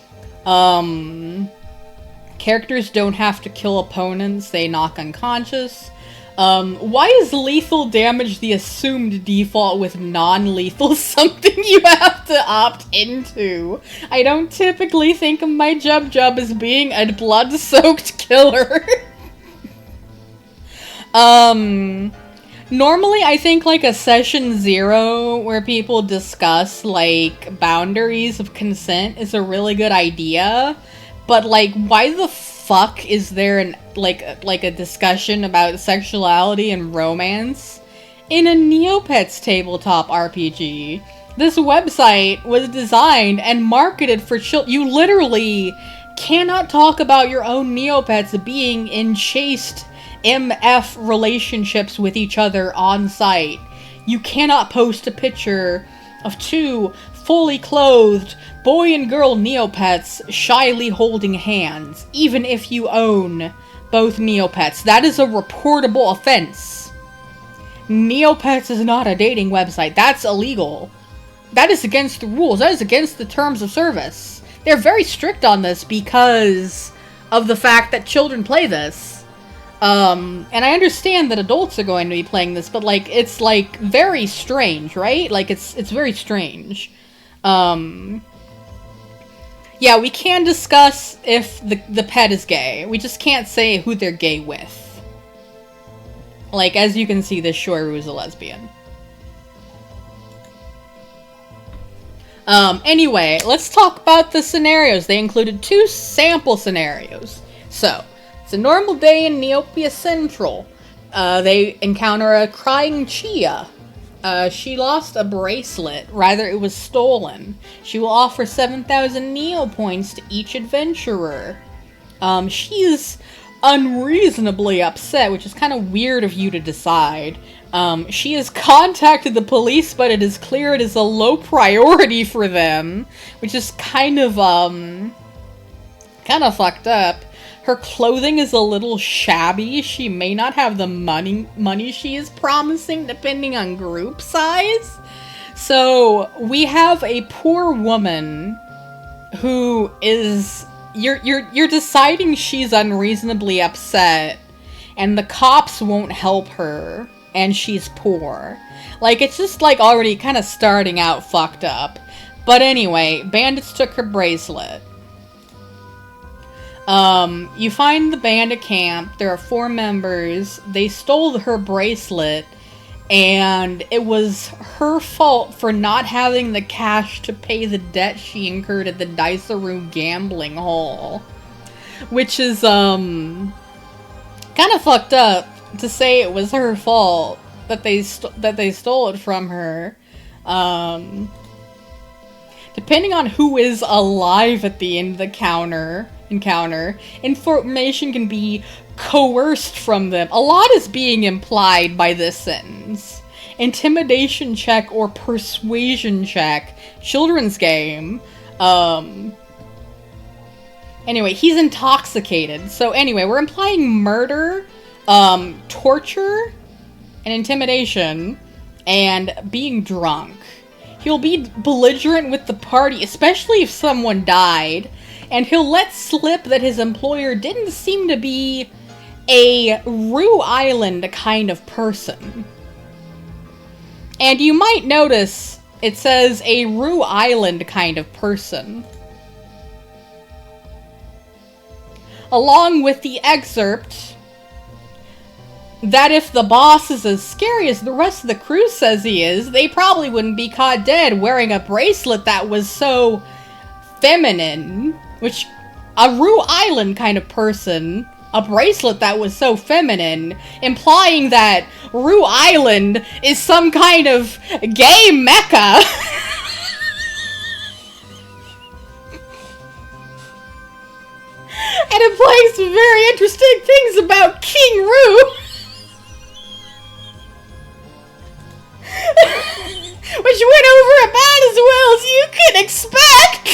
S2: Characters don't have to kill opponents, they knock unconscious. Why is lethal damage the assumed default with non-lethal something you have to opt into? I don't typically think of my Jub as being a blood-soaked killer. Normally I think, like, a session 0 where people discuss, like, boundaries of consent is a really good idea. But, like, why the fuck is there a discussion about sexuality and romance in a Neopets tabletop RPG? This website was designed and marketed for children. You literally cannot talk about your own Neopets being in chaste MF relationships with each other on site. You cannot post a picture of 2 fully clothed boy and girl Neopets shyly holding hands, even if you own both Neopets. That is a reportable offense. Neopets is not a dating website. That's illegal. That is against the rules. That is against the terms of service. They're very strict on this because of the fact that children play this. And I understand that adults are going to be playing this, but, like, it's, like, very strange, right? Like, it's very strange. Yeah, we can discuss if the pet is gay. We just can't say who they're gay with. Like, as you can see, this Shoru is a lesbian. Anyway, let's talk about the scenarios. They included 2 sample scenarios. So, it's a normal day in Neopia Central. They encounter a crying Chia. She lost a bracelet. Rather, it was stolen. She will offer 7,000 Neo points to each adventurer. She is unreasonably upset, which is kind of weird of you to decide. She has contacted the police, but it is clear it is a low priority for them, which is kind of fucked up. Her clothing is a little shabby. She may not have the money she is promising, depending on group size. So we have a poor woman who is you're deciding she's unreasonably upset, and the cops won't help her, and she's poor. Like, it's just, like, already kind of starting out fucked up. But anyway, bandits took her bracelet. You find the bandit camp. There are 4 members. They stole her bracelet, and it was her fault for not having the cash to pay the debt she incurred at the Diceroo gambling hall. Which is, kind of fucked up to say it was her fault that they stole it from her. Depending on who is alive at the end of the counter, encounter, information can be coerced from them. A lot is being implied by this sentence. Intimidation check or persuasion check. Children's game. Anyway, he's intoxicated. So anyway, we're implying murder, torture, and intimidation, and being drunk. He'll be belligerent with the party, especially if someone died, and he'll let slip that his employer didn't seem to be a Rue Island kind of person. And you might notice it says a Rue Island kind of person. Along with the excerpt that if the boss is as scary as the rest of the crew says he is, they probably wouldn't be caught dead wearing a bracelet that was so feminine. Which, a Rue Island kind of person, a bracelet that was so feminine, implying that Rue Island is some kind of gay mecca. And implies some very interesting things about King Rue. Which went over about as well as you could expect.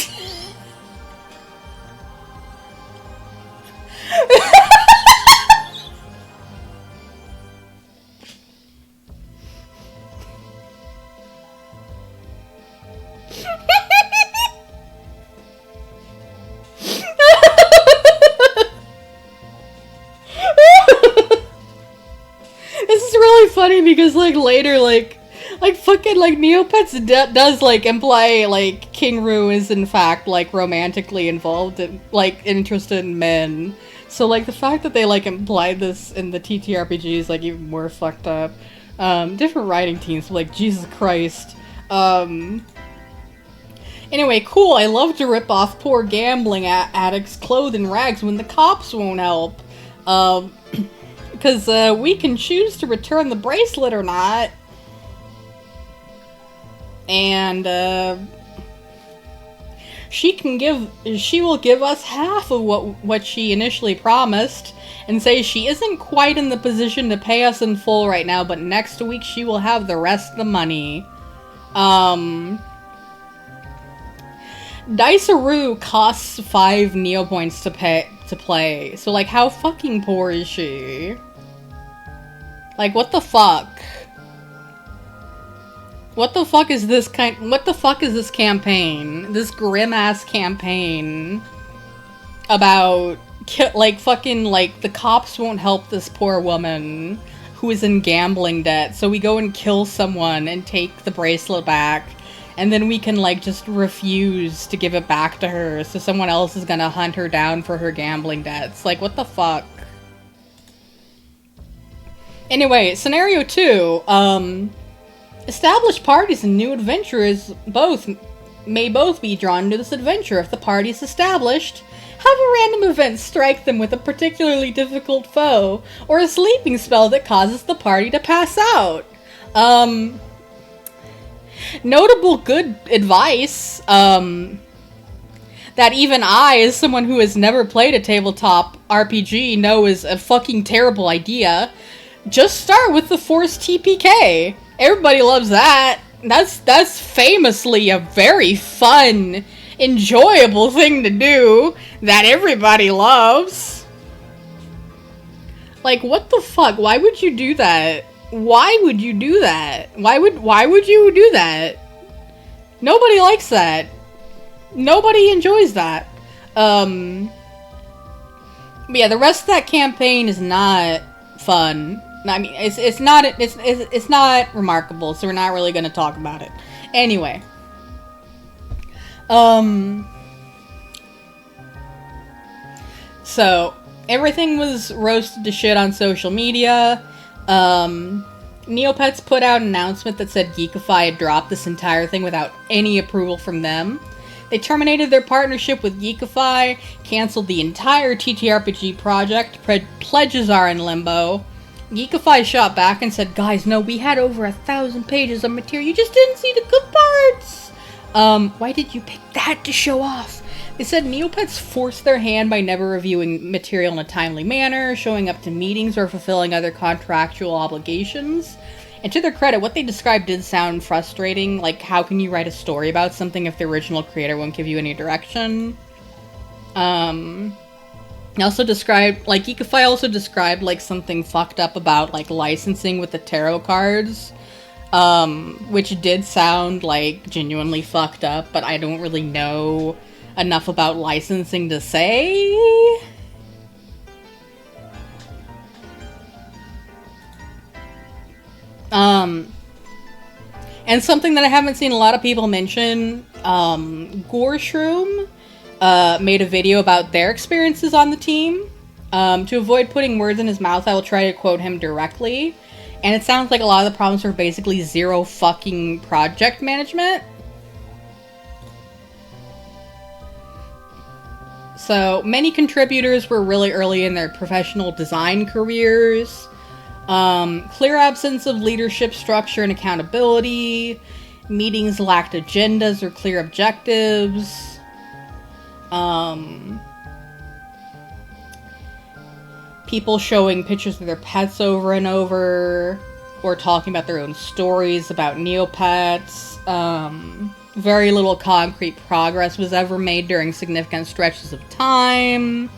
S2: This is really funny because, like, later, like fucking, like, Neopets does, like, imply, like, King Rue is, in fact, like, romantically involved in, like, interested in men. So, like, the fact that they, like, implied this in the TTRPG is, like, even more fucked up. Different writing teams, like, Jesus Christ. Anyway, cool, I love to rip off poor gambling addicts' clothing rags when the cops won't help. Because, we can choose to return the bracelet or not. And, she will give us half of what she initially promised, and say she isn't quite in the position to pay us in full right now, but next week she will have the rest of the money. Dice-a-Roo costs 5 Neopoints to play, so, like, how fucking poor is she? Like, what the fuck? What the fuck is this campaign? This grim-ass campaign about, like, fucking, like, the cops won't help this poor woman who is in gambling debt, so we go and kill someone and take the bracelet back, and then we can, like, just refuse to give it back to her, so someone else is gonna hunt her down for her gambling debts. Like, what the fuck? Anyway, scenario 2, established parties and new adventurers may both be drawn to this adventure. If the party is established, have a random event strike them with a particularly difficult foe, or a sleeping spell that causes the party to pass out. Notable good advice, that even I, as someone who has never played a tabletop RPG, know is a fucking terrible idea. Just start with the Forced TPK. Everybody loves that. That's famously a very fun, enjoyable thing to do that everybody loves. Like, what the fuck? Why would you do that? Why would you do that? Why would you do that? Nobody likes that. Nobody enjoys that. But yeah, the rest of that campaign is not fun. I mean, it's not remarkable, so we're not really gonna talk about it. Anyway. So, everything was roasted to shit on social media. Neopets put out an announcement that said Geekify had dropped this entire thing without any approval from them. They terminated their partnership with Geekify, canceled the entire TTRPG project, pledges are in limbo. Geekify shot back and said, guys, no, we had over 1,000 pages of material, you just didn't see the good parts! Why did you pick that to show off? It said Neopets force their hand by never reviewing material in a timely manner, showing up to meetings, or fulfilling other contractual obligations. And to their credit, what they described did sound frustrating. Like, how can you write a story about something if the original creator won't give you any direction? He also described, like, Geekify also described, like, something fucked up about, like, licensing with the tarot cards. Which did sound, like, genuinely fucked up, but I don't really know enough about licensing to say. And something that I haven't seen a lot of people mention, Gorshroom, made a video about their experiences on the team. To avoid putting words in his mouth, I will try to quote him directly. And it sounds like a lot of the problems were basically zero fucking project management. So, many contributors were really early in their professional design careers. Clear absence of leadership structure and accountability. Meetings lacked agendas or clear objectives. People showing pictures of their pets over and over, or talking about their own stories about Neopets. Very little concrete progress was ever made during significant stretches of time.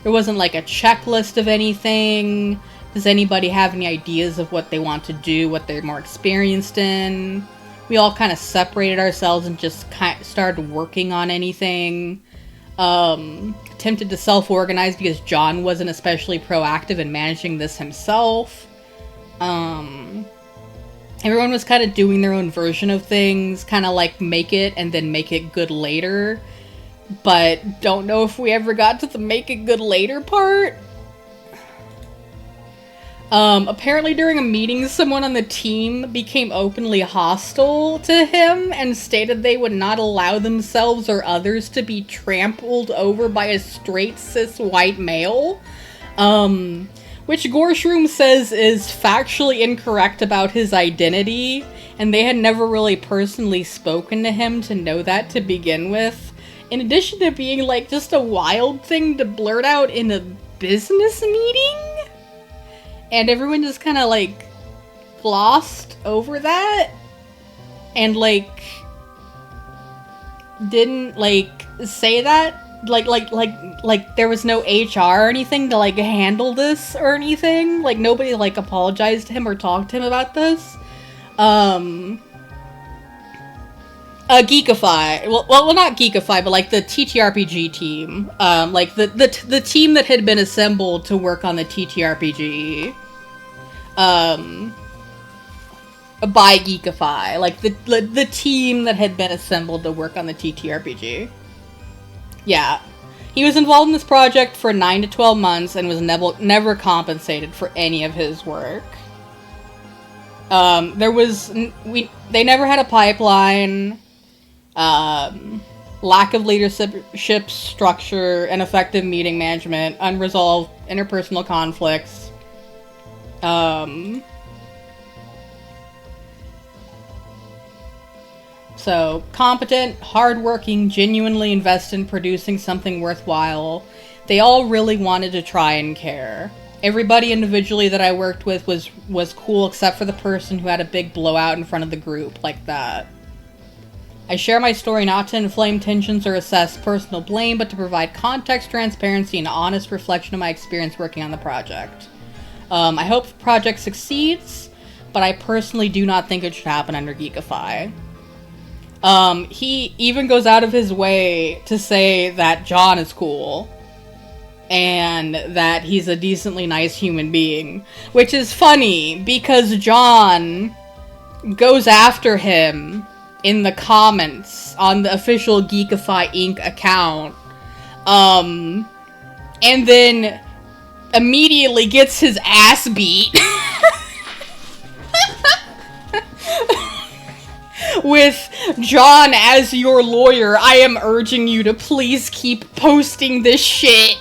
S2: There wasn't like a checklist of anything. Does anybody have any ideas of what they want to do, what they're more experienced in? We all kind of separated ourselves and just started working on anything. Attempted to self-organize because John wasn't especially proactive in managing this himself. Everyone was kind of doing their own version of things, kind of like make it and then make it good later. But don't know if we ever got to the make it good later part. Apparently during a meeting, someone on the team became openly hostile to him and stated they would not allow themselves or others to be trampled over by a straight cis white male. Which Gorshroom says is factually incorrect about his identity, and they had never really personally spoken to him to know that to begin with. In addition to being like just a wild thing to blurt out in a business meeting? And everyone just kind of, like, glossed over that. And, like, didn't, like, say that. Like, there was no HR or anything to, like, handle this or anything. Like, nobody, like, apologized to him or talked to him about this. Geekify. Well, not Geekify, but, like, the TTRPG team. Like, the team that had been assembled to work on the TTRPG. By Geekify. Like, the team that had been assembled to work on the TTRPG. Yeah. He was involved in this project for 9 to 12 months and was never compensated for any of his work. They never had a pipeline. Lack of leadership structure, ineffective meeting management, unresolved interpersonal conflicts. So, competent, hardworking, genuinely invested in producing something worthwhile. They all really wanted to try and care. Everybody individually that I worked with was cool except for the person who had a big blowout in front of the group, like that. I share my story not to inflame tensions or assess personal blame, but to provide context, transparency, and honest reflection of my experience working on the project. I hope the project succeeds, but I personally do not think it should happen under Geekify. He even goes out of his way to say that John is cool, and that he's a decently nice human being, which is funny, because John goes after him in the comments on the official Geekify Inc. account, and then immediately gets his ass beat with John as your lawyer. I am urging you to please keep posting this shit.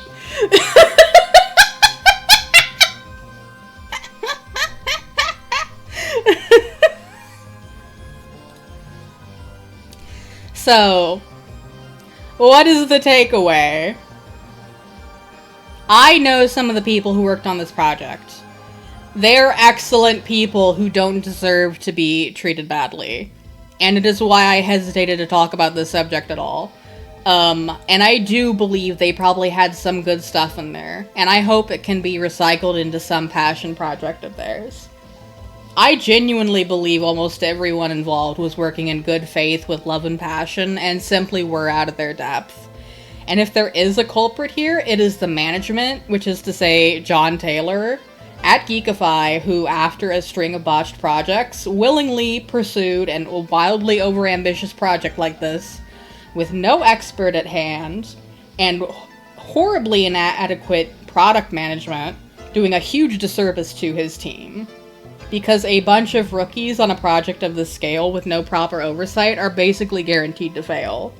S2: So, What is the takeaway? I know some of the people who worked on this project. They're excellent people who don't deserve to be treated badly. And it is why I hesitated to talk about this subject at all. And I do believe they probably had some good stuff in there. And I hope it can be recycled into some passion project of theirs. I genuinely believe almost everyone involved was working in good faith with love and passion and simply were out of their depth. And if there is a culprit here, it is the management, which is to say John Taylor, at Geekify, who, after a string of botched projects, willingly pursued a wildly overambitious project like this, with no expert at hand, and horribly inadequate product management, doing a huge disservice to his team. Because a bunch of rookies on a project of this scale with no proper oversight are basically guaranteed to fail.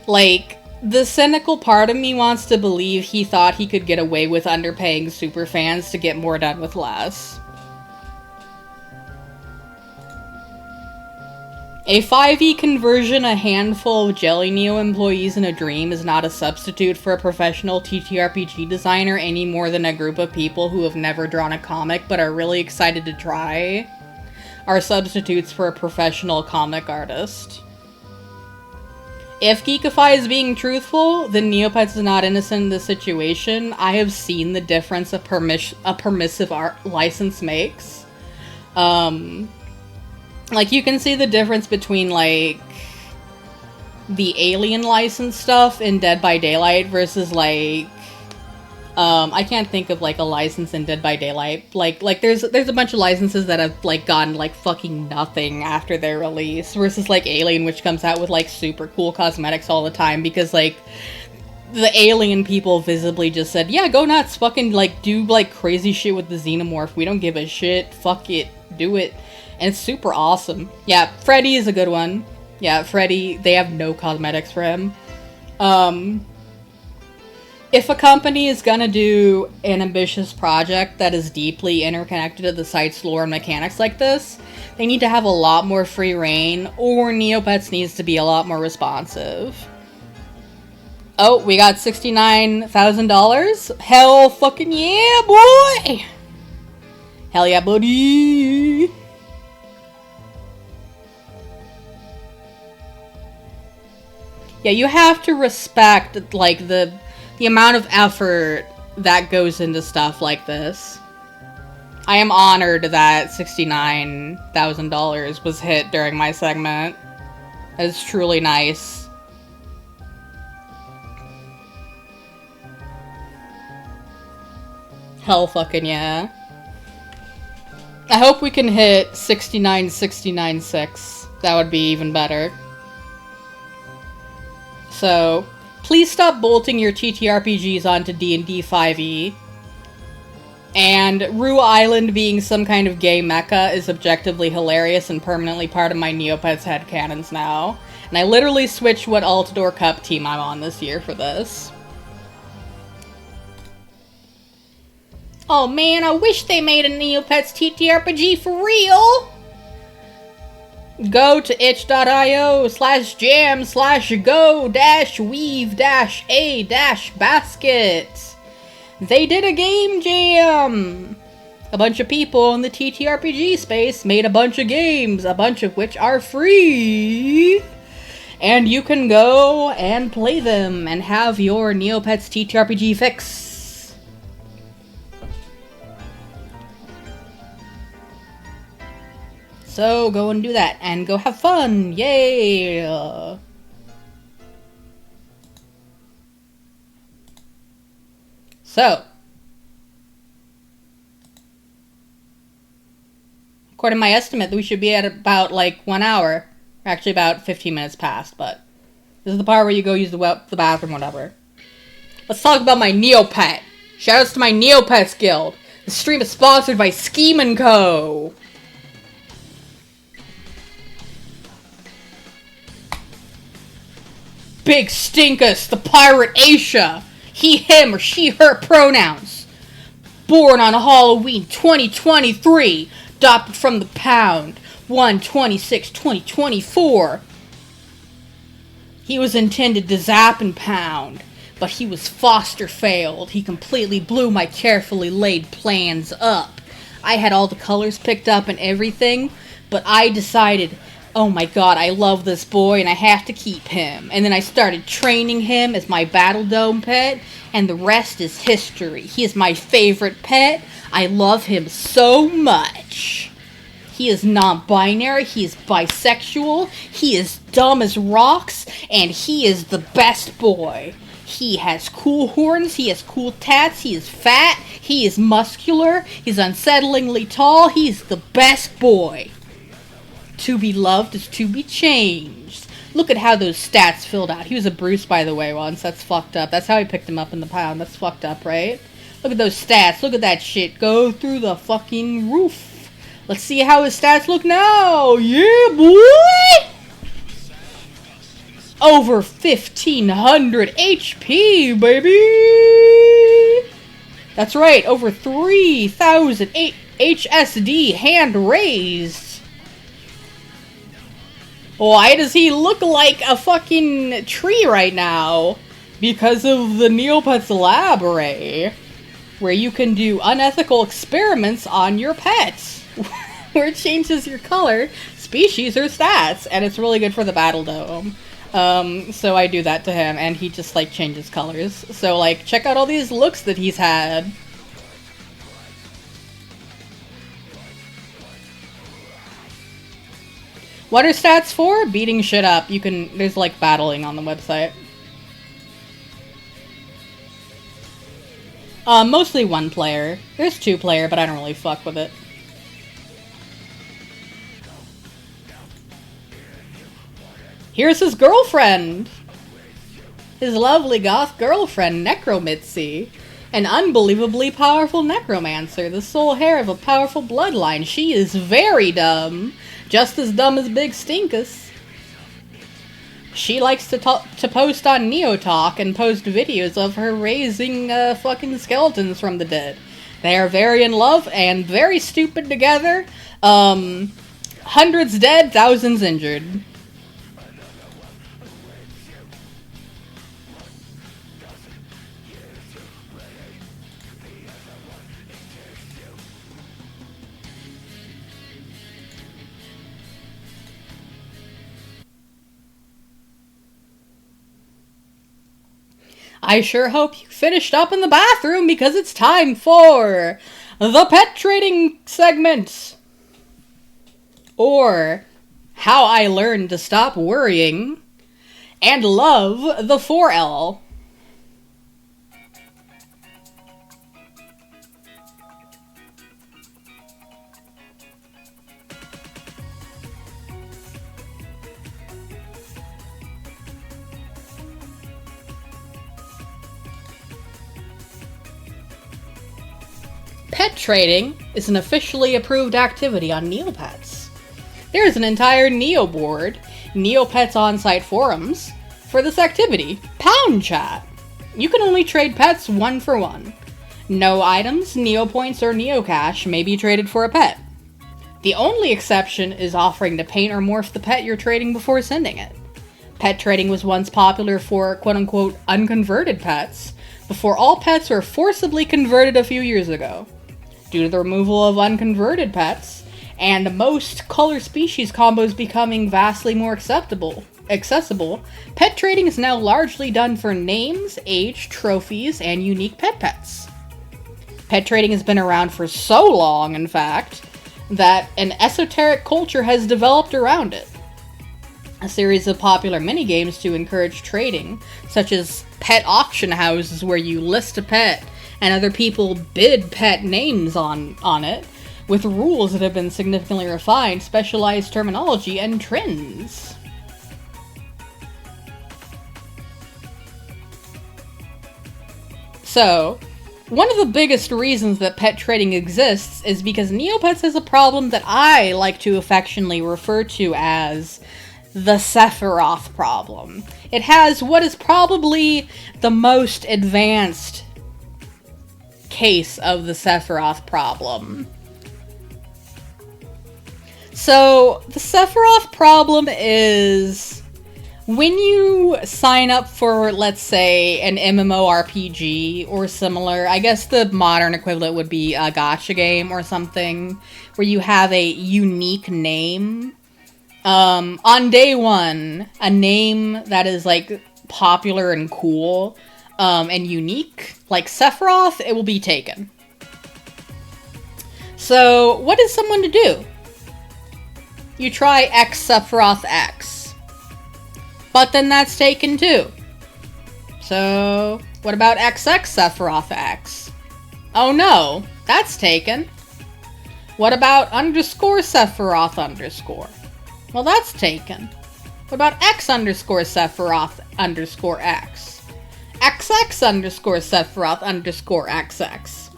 S2: Like, the cynical part of me wants to believe he thought he could get away with underpaying superfans to get more done with less. A 5e conversion, a handful of Jelly Neo employees in a dream is not a substitute for a professional TTRPG designer any more than a group of people who have never drawn a comic but are really excited to try are substitutes for a professional comic artist. If Geekify is being truthful, then Neopets is not innocent in this situation. I have seen the difference a permissive art license makes. Like, you can see the difference between, like, the Alien license stuff in Dead by Daylight versus, like, I can't think of, like, a license in Dead by Daylight. Like, there's a bunch of licenses that have, like, gotten, like, fucking nothing after their release, versus, like, Alien, which comes out with, like, super cool cosmetics all the time, because, like, the Alien people visibly just said, yeah, go nuts, fucking, like, do, like, crazy shit with the Xenomorph, we don't give a shit, fuck it, do it. And it's super awesome. Yeah, Freddy is a good one. Yeah, Freddy, they have no cosmetics for him. If a company is gonna do an ambitious project that is deeply interconnected to the site's lore and mechanics like this, they need to have a lot more free reign, or Neopets needs to be a lot more responsive. Oh, we got $69,000? Hell fucking yeah, boy! Hell yeah, buddy! Yeah, you have to respect, like, the amount of effort that goes into stuff like this. I am honored that $69,000 was hit during my segment. That is truly nice. Hell fucking yeah. I hope we can hit 69,696. That would be even better. So, please stop bolting your TTRPGs onto D&D 5e. And Rue Island being some kind of gay mecca is objectively hilarious and permanently part of my Neopets headcanons now. And I literally switched what Altador Cup team I'm on this year for this. Oh man, I wish they made a Neopets TTRPG for real! Go to itch.io/jam/go-weave-a-basket. They did a game jam! A bunch of people in the TTRPG space made a bunch of games, a bunch of which are free! And you can go and play them and have your Neopets TTRPG fix. So go and do that, and go have fun! Yay! So, according to my estimate, we should be at about, like, 1 hour. Actually, about 15 minutes past, but this is the part where you go use the bathroom, whatever. Let's talk about my Neopet! Shoutouts to my Neopets Guild! The stream is sponsored by Scheme & Co. Big Stinkus, the Pirate Aisha. He, him, or she, her pronouns. Born on Halloween 2023. Adopted from the pound. 1/26/2024. He was intended to zap and pound, but he was foster failed. He completely blew my carefully laid plans up. I had all the colors picked up and everything, but I decided, oh my god, I love this boy and I have to keep him. And then I started training him as my Battle Dome pet, and the rest is history. He is my favorite pet. I love him so much. He is non-binary, he is bisexual, he is dumb as rocks, and he is the best boy. He has cool horns, he has cool tats, he is fat, he is muscular, he's unsettlingly tall, he's the best boy. To be loved is to be changed. Look at how those stats filled out. He was a Bruce, by the way, once. That's fucked up. That's how I picked him up in the pound. That's fucked up, right? Look at those stats. Look at that shit. Go through the fucking roof. Let's see how his stats look now. Yeah, boy! Over 1,500 HP, baby! That's right, over 3,000 HSD hand raised. Why does he look like a fucking tree right now? Because of the Neopets lab array, where you can do unethical experiments on your pets. Where it changes your color, species, or stats, and it's really good for the Battle Dome. So I do that to him, and he just, like, changes colors. So, like, check out all these looks that he's had. What are stats for? Beating shit up. There's, like, battling on the website. Mostly one player. There's two player, but I don't really fuck with it. Here's his girlfriend! His lovely goth girlfriend, Necromitzy. An unbelievably powerful necromancer, the sole heir of a powerful bloodline. She is very dumb. Just as dumb as Big Stinkus. She likes to post on Neotalk and post videos of her raising fucking skeletons from the dead. They are very in love and very stupid together. Hundreds dead, thousands injured. I sure hope you finished up in the bathroom because it's time for the pet trading segment. Or how I learned to stop worrying and love the 4L. Pet trading is an officially approved activity on Neopets. There is an entire Neo board, Neopets on-site forums, for this activity, Pound Chat. You can only trade pets one for one. No items, Neopoints, or Neocash may be traded for a pet. The only exception is offering to paint or morph the pet you're trading before sending it. Pet trading was once popular for quote-unquote unconverted pets, before all pets were forcibly converted a few years ago. Due to the removal of unconverted pets, and most color species combos becoming vastly more accessible, pet trading is now largely done for names, age, trophies, and unique pets. Pet trading has been around for so long, in fact, that an esoteric culture has developed around it. A series of popular minigames to encourage trading, such as pet auction houses where you list a pet and other people bid pet names on it, with rules that have been significantly refined, specialized terminology, and trends. So, one of the biggest reasons that pet trading exists is because Neopets has a problem that I like to affectionately refer to as the Sephiroth problem. It has what is probably the most advanced case of the Sephiroth problem. So, the Sephiroth problem is when you sign up for, let's say, an MMORPG or similar, I guess the modern equivalent would be a gacha game or something, where you have a unique name. On day one, a name that is, like, popular and cool, and unique, like Sephiroth, it will be taken. So, what is someone to do? You try X Sephiroth X. But then that's taken too. So, what about XX Sephiroth X? Oh no, that's taken. What about underscore Sephiroth underscore? Well, that's taken. What about X underscore Sephiroth underscore X? XX underscore Sephiroth underscore XX.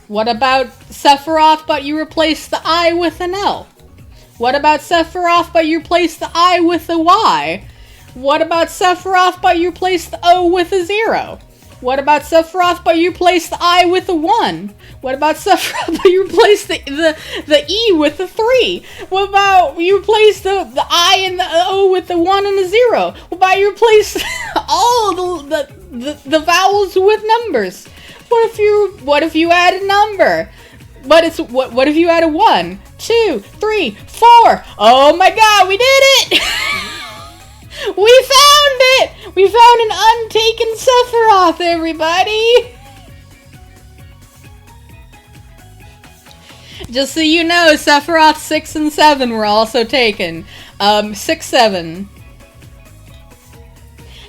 S2: What about Sephiroth, but you replace the I with an L? What about Sephiroth, but you replace the I with a Y? What about Sephiroth, but you replace the O with a 0? What about Sephiroth, but you replace the I with a 1? What about Sephiroth, but you replace the E with a 3? What about you replace the I and the O with the 1 and a 0? What about you replace all the vowels with numbers? What if you add a number? But what if you add a 1, 2, 3, 4? Oh my god, we did it! We found it! We found an untaken Sephiroth, everybody! Just so you know, Sephiroth 6 and 7 were also taken. 6, 7.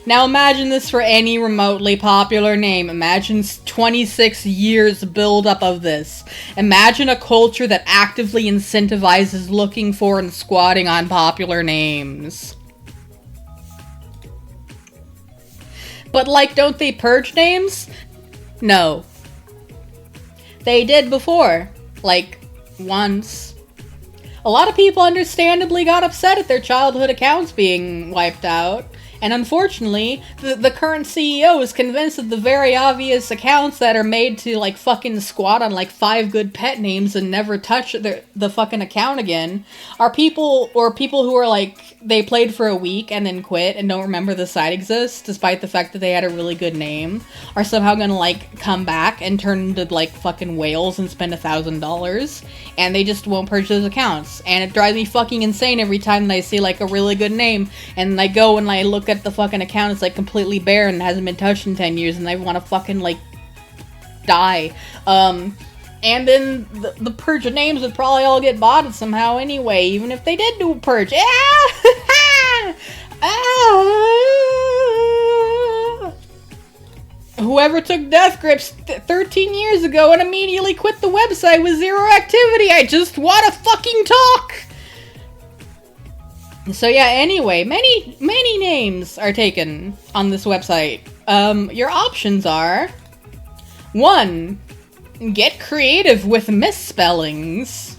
S2: Now imagine this for any remotely popular name. Imagine 26 years build-up of this. Imagine a culture that actively incentivizes looking for and squatting on popular names. But, like, don't they purge names? No. They did before. Like, once. A lot of people understandably got upset at their childhood accounts being wiped out. And unfortunately, the current CEO is convinced that the very obvious accounts that are made to, like, fucking squat on, like, 5 good pet names and never touch the fucking account again are people who are, like, they played for a week and then quit and don't remember the site exists, despite the fact that they had a really good name, are somehow gonna, like, come back and turn into, like, fucking whales and spend $1,000, and they just won't purge those accounts. And it drives me fucking insane every time I see, like, a really good name, and I go and I look at the fucking account, it's, like, completely bare and hasn't been touched in 10 years, and I want to fucking, like, die. And then the purge of names would probably all get botted somehow anyway, even if they did do a purge. Whoever took Death Grips 13 years ago and immediately quit the website with 0 activity, I just want to fucking talk! So yeah, anyway, many names are taken on this website. Your options are 1. Get creative with misspellings.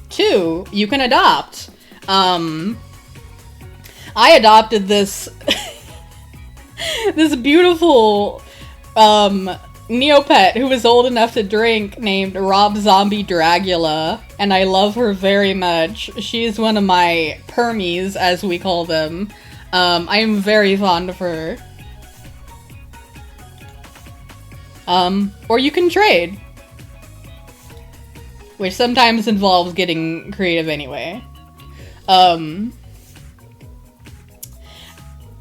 S2: 2. You can adopt. I adopted this this beautiful Neopet who was old enough to drink named Rob Zombie Dragula, and I love her very much. She is one of my permies, as we call them. I am very fond of her. Or you can trade. Which sometimes involves getting creative anyway.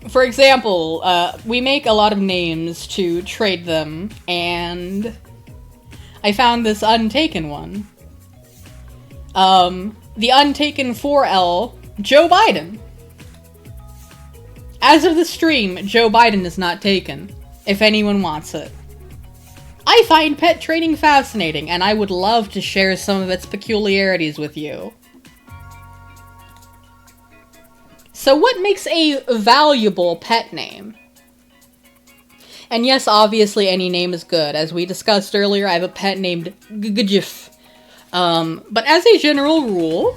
S2: For example, we make a lot of names to trade them, and I found this untaken one. The untaken 4L, Joe Biden. As of the stream, Joe Biden is not taken, if anyone wants it. I find pet trading fascinating, and I would love to share some of its peculiarities with you. So what makes a valuable pet name? And yes, obviously any name is good. As we discussed earlier, I have a pet named Gjif. But as a general rule,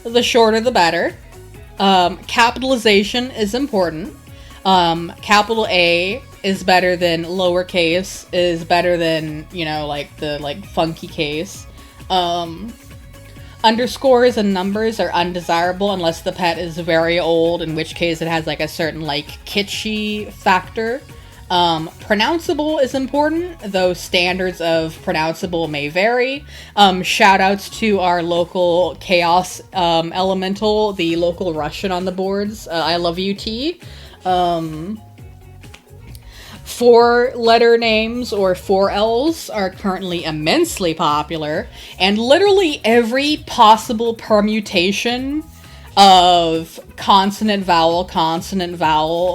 S2: the shorter the better. Capitalization is important. Capital A is better than lowercase, is better than, you know, like the, like, funky case. Underscores and numbers are undesirable unless the pet is very old, in which case it has like a certain like kitschy factor. Pronounceable is important, though standards of pronounceable may vary. Shoutouts to our local chaos elemental, the local Russian on the boards. I love you, T. 4-letter names, or 4Ls, are currently immensely popular, and literally every possible permutation of consonant, vowel,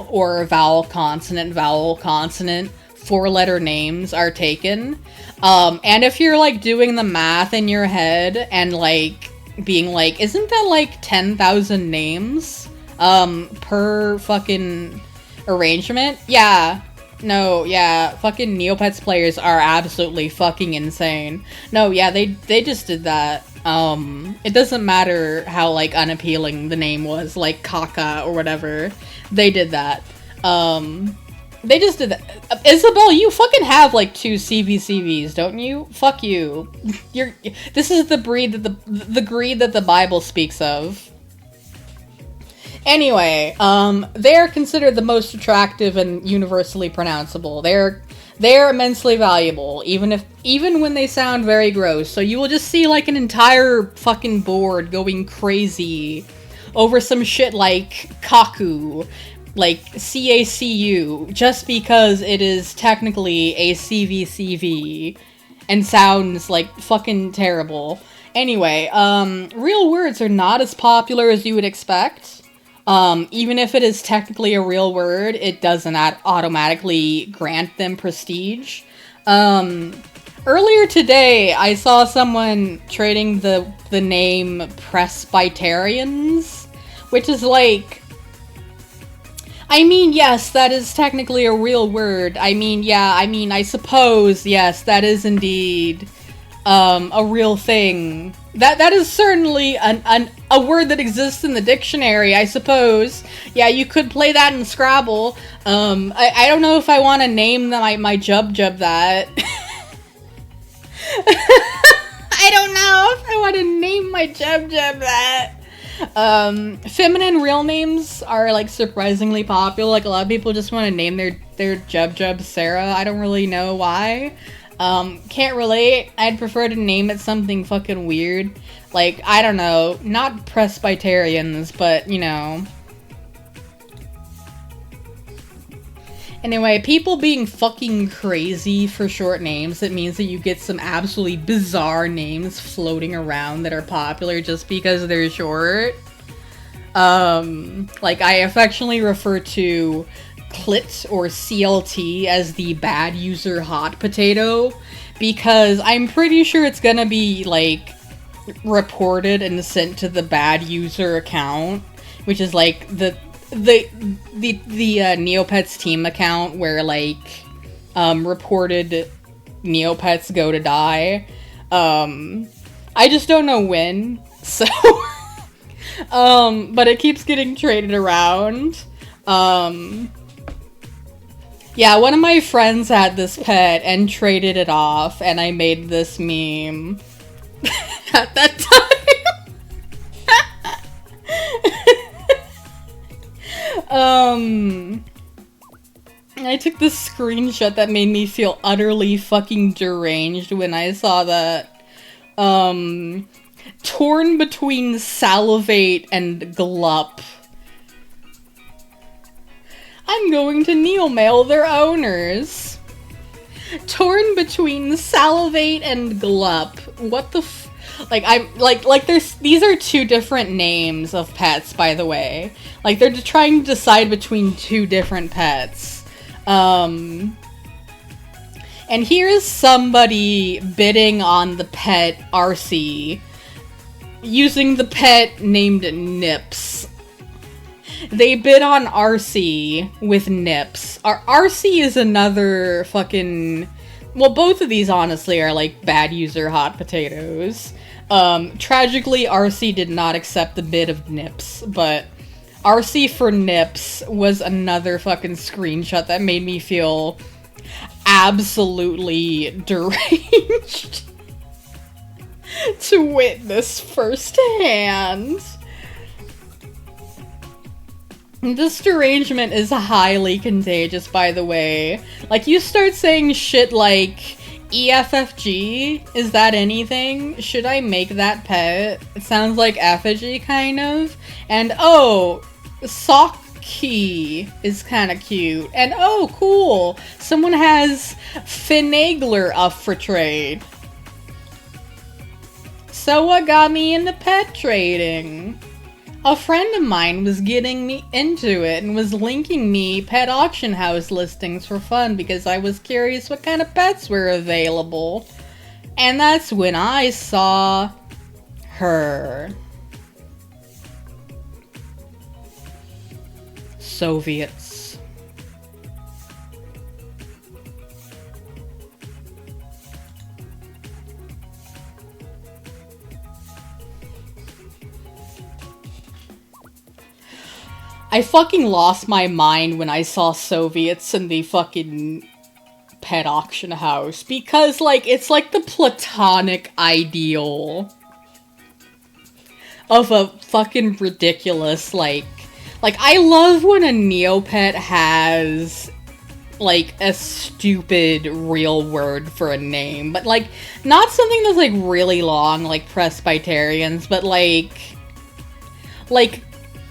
S2: or vowel, consonant, 4-letter names are taken. And if you're, like, doing the math in your head and, like, being like, isn't that, like, 10,000 names, per fucking arrangement? Yeah. No, yeah, fucking Neopets players are absolutely fucking insane. No, yeah, they just did that. It doesn't matter how, like, unappealing the name was, like Kaka or whatever. They did that. They just did that. Isabel, you fucking have, like, 2 CVCVs, don't you? Fuck you. This is the breed that the greed that the Bible speaks of. Anyway, they're considered the most attractive and universally pronounceable. They're immensely valuable, even when they sound very gross. So you will just see like an entire fucking board going crazy over some shit like Kaku, like CACU, just because it is technically a CVCV and sounds like fucking terrible. Anyway, real words are not as popular as you would expect. Even if it is technically a real word, it doesn't automatically grant them prestige. Earlier today, I saw someone trading the name Presbyterians, which is like, I mean, yes, that is technically a real word. I suppose, yes, that is indeed, a real thing. That is certainly a word that exists in the dictionary, I suppose. Yeah, you could play that in Scrabble. I don't know if I want to name my Jub that. I don't know if I want to name my Jub that. Feminine real names are, like, surprisingly popular. Like, a lot of people just want to name their Jub Sarah. I don't really know why. Can't relate. I'd prefer to name it something fucking weird. Like, I don't know, not Presbyterians, but, you know. Anyway, people being fucking crazy for short names, it means that you get some absolutely bizarre names floating around that are popular just because they're short. Like, I affectionately refer to Clit or CLT as the bad user hot potato, because I'm pretty sure it's gonna be, like, reported and sent to the bad user account, which is like the Neopets team account where, like, reported Neopets go to die. I just don't know when, so but it keeps getting traded around. Yeah, one of my friends had this pet and traded it off, and I made this meme at that time. I took this screenshot that made me feel utterly fucking deranged when I saw that. Torn between salivate and glup. I'm going to Neomail their owners. Torn between salivate and glup. What the these are 2 different names of pets, by the way. Like, they're just trying to decide between 2 different pets. And here's somebody bidding on the pet RC, using the pet named Nips. They bid on RC with Nips. RC is another fucking... Well, both of these, honestly, are, like, bad user hot potatoes. Tragically, RC did not accept the bid of Nips, but RC for Nips was another fucking screenshot that made me feel absolutely deranged. to witness firsthand. This derangement is highly contagious, by the way. Like, you start saying shit like, EFFG? Is that anything? Should I make that pet? It sounds like effigy, kind of. And, oh, Socky is kind of cute. And, oh, cool, someone has Finagler up for trade. So what got me into pet trading? A friend of mine was getting me into it and was linking me pet auction house listings for fun because I was curious what kind of pets were available. And that's when I saw her. Soviets. I fucking lost my mind when I saw Soviets in the fucking pet auction house because, like, it's like the platonic ideal of a fucking ridiculous, like, I love when a Neopet has, like, a stupid real word for a name, but, like, not something that's, like, really long, like Presbyterians, but, like,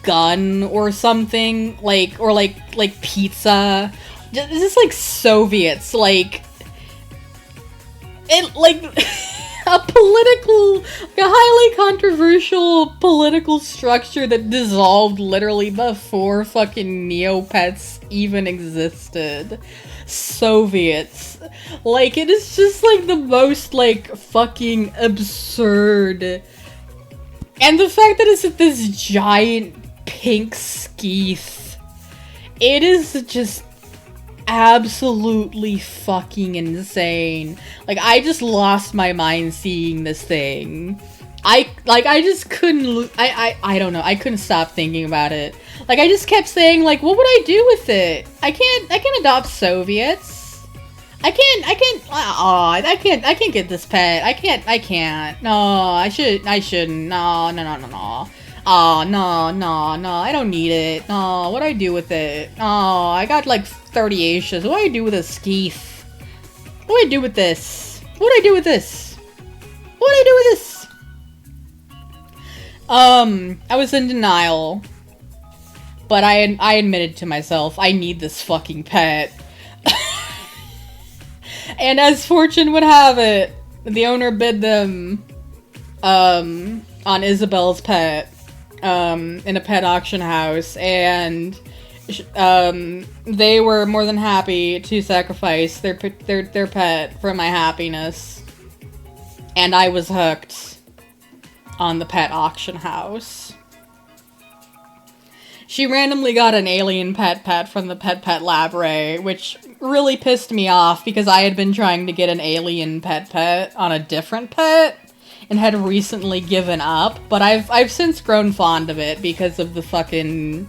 S2: gun or something, like, or like pizza. Just like Soviets, like, it, like, a highly controversial political structure that dissolved literally before fucking Neopets even existed. Soviets. Like, it is just, like, the most, like, fucking absurd. And the fact that it's this giant pink skeeth, it is just absolutely fucking insane. Like, I just lost my mind seeing this thing. I just couldn't, I don't know, I couldn't stop thinking about it. Like, I just kept saying, like, what would I do with it? I can't adopt Soviets. I can't get this pet. I can't. No, I shouldn't. No. Oh, no, I don't need it. No, what do I do with it? Oh, I got like 30 Asias. What do I do with a skeeth? What do I do with this? What do I do with this? What do I do with this? I was in denial. But I admitted to myself, I need this fucking pet. And as fortune would have it, the owner bid them, on Isabel's pet. In a pet auction house, and they were more than happy to sacrifice their pet for my happiness, and I was hooked on the pet auction house. She randomly got an alien pet from the Pet Labre, which really pissed me off because I had been trying to get an alien pet on a different pet and had recently given up, but I've since grown fond of it because of the fucking,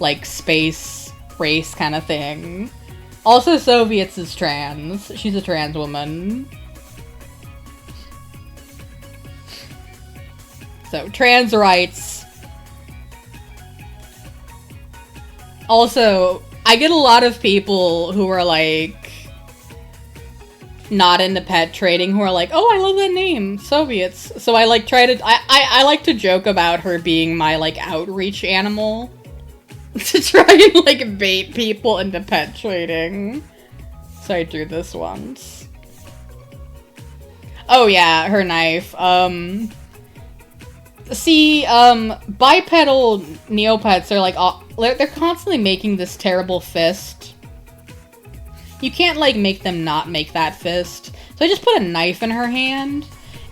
S2: like, space race kind of thing. Also, Soviets is trans. She's a trans woman. So, trans rights. Also, I get a lot of people who are, like, not into pet trading who are like, oh, I love that name, Soviets. So I like try to, I like to joke about her being my, like, outreach animal to try and, like, bait people into pet trading. So I drew this once. Oh yeah, her knife. See, bipedal Neopets are like, they're constantly making this terrible fist. You can't, like, make them not make that fist. So I just put a knife in her hand,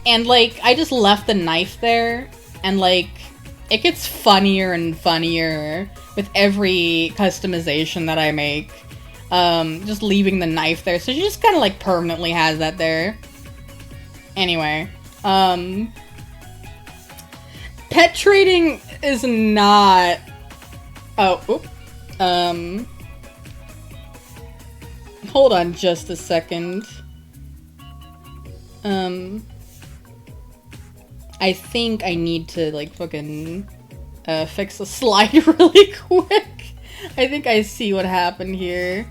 S2: and, like, I just left the knife there, and, like, it gets funnier and funnier with every customization that I make. Just leaving the knife there. So she just kind of, like, permanently has that there. Anyway, pet trading is not... hold on just a second. I think I need to, like, fucking fix the slide really quick. I think I see what happened here.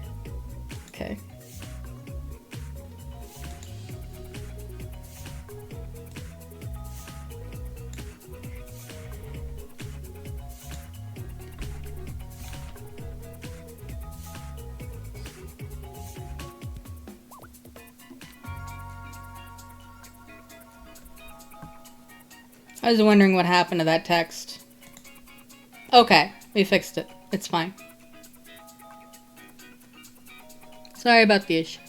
S2: Okay. I was wondering what happened to that text. Okay, we fixed it. It's fine. Sorry about the issue.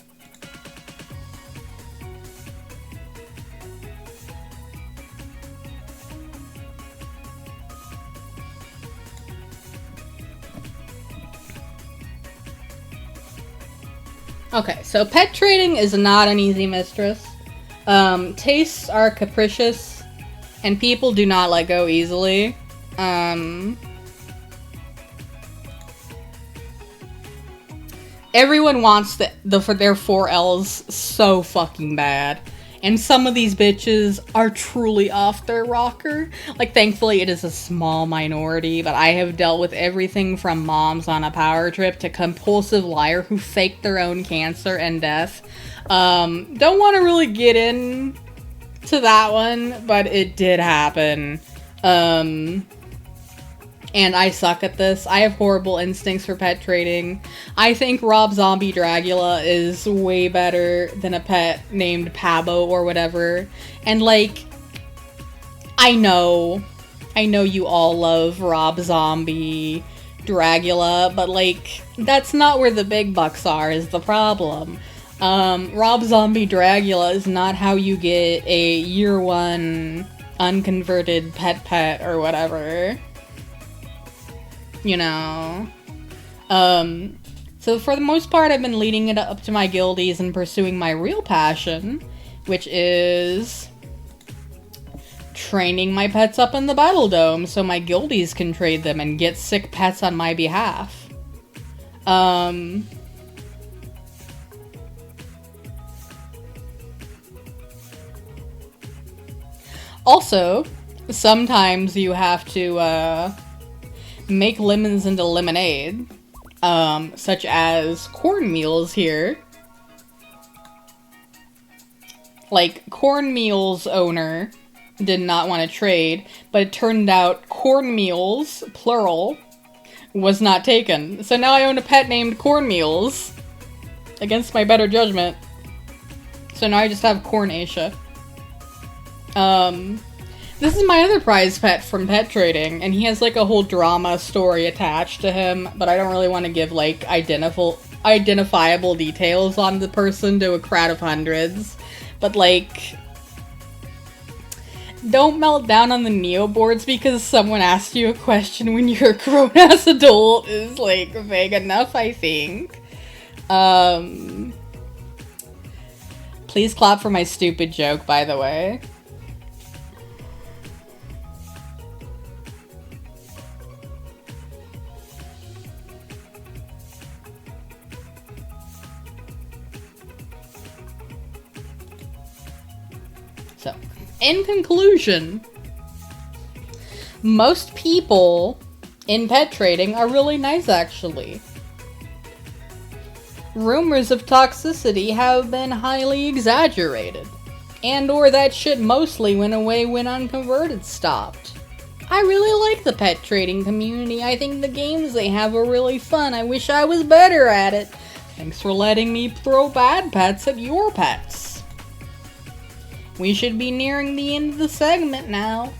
S2: Okay, so pet trading is not an easy mistress. Tastes are capricious, and people do not let go easily. Everyone wants for their 4Ls so fucking bad. And some of these bitches are truly off their rocker. Like, thankfully it is a small minority, but I have dealt with everything from moms on a power trip to compulsive liar who faked their own cancer and death. Don't want to really get in to that one, but it did happen. And I suck at this. I have horrible instincts for pet trading. I think Rob Zombie Dragula is way better than a pet named Pabo or whatever. And, like, I know you all love Rob Zombie Dragula, but, like, that's not where the big bucks are, is the problem. Rob Zombie Dragula is not how you get a year one unconverted pet or whatever. You know. So for the most part, I've been leading it up to my guildies and pursuing my real passion, which is training my pets up in the Battle Dome so my guildies can trade them and get sick pets on my behalf. Also, sometimes you have to, make lemons into lemonade, such as cornmeal's here. Like, cornmeal's owner did not want to trade, but it turned out cornmeal's, plural, was not taken. So now I own a pet named Cornmeal's, against my better judgment. So now I just have Cornacia. This is my other prize pet from pet trading, and he has, like, a whole drama story attached to him, but I don't really want to give, like, identifiable details on the person to a crowd of hundreds. But, like, don't melt down on the Neo boards because someone asked you a question when you're a grown-ass adult is, like, vague enough, I think. Please clap for my stupid joke, by the way. So, in conclusion, most people in pet trading are really nice, actually. Rumors of toxicity have been highly exaggerated, and or that shit mostly went away when Unconverted stopped. I really like the pet trading community. I think the games they have are really fun. I wish I was better at it. Thanks for letting me throw bad pets at your pets. We should be nearing the end of the segment now.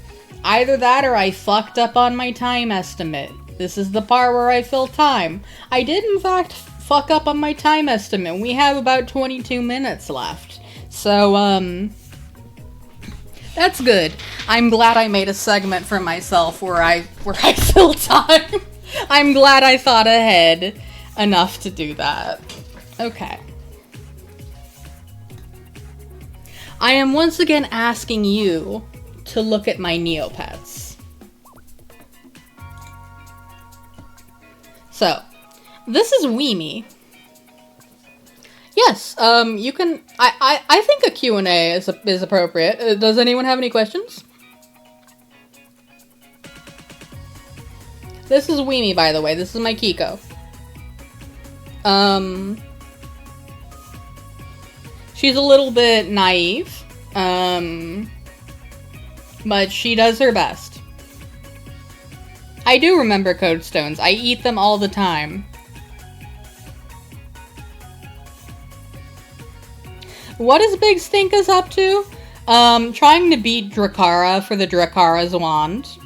S2: Either that or I fucked up on my time estimate. This is the part where I fill time. I did in fact fuck up on my time estimate. We have about 22 minutes left. So, that's good. I'm glad I made a segment for myself where I fill time. I'm glad I thought ahead enough to do that. Okay. I am once again asking you to look at my Neopets. So, this is Weemy. Yes, you can, I think a Q&A is appropriate. Does anyone have any questions? This is Weemy, by the way. This is my Kiko. She's a little bit naive. But she does her best. I do remember code stones. I eat them all the time. What is Big Stinkus up to? Trying to beat Drakara for the Drakara's wand.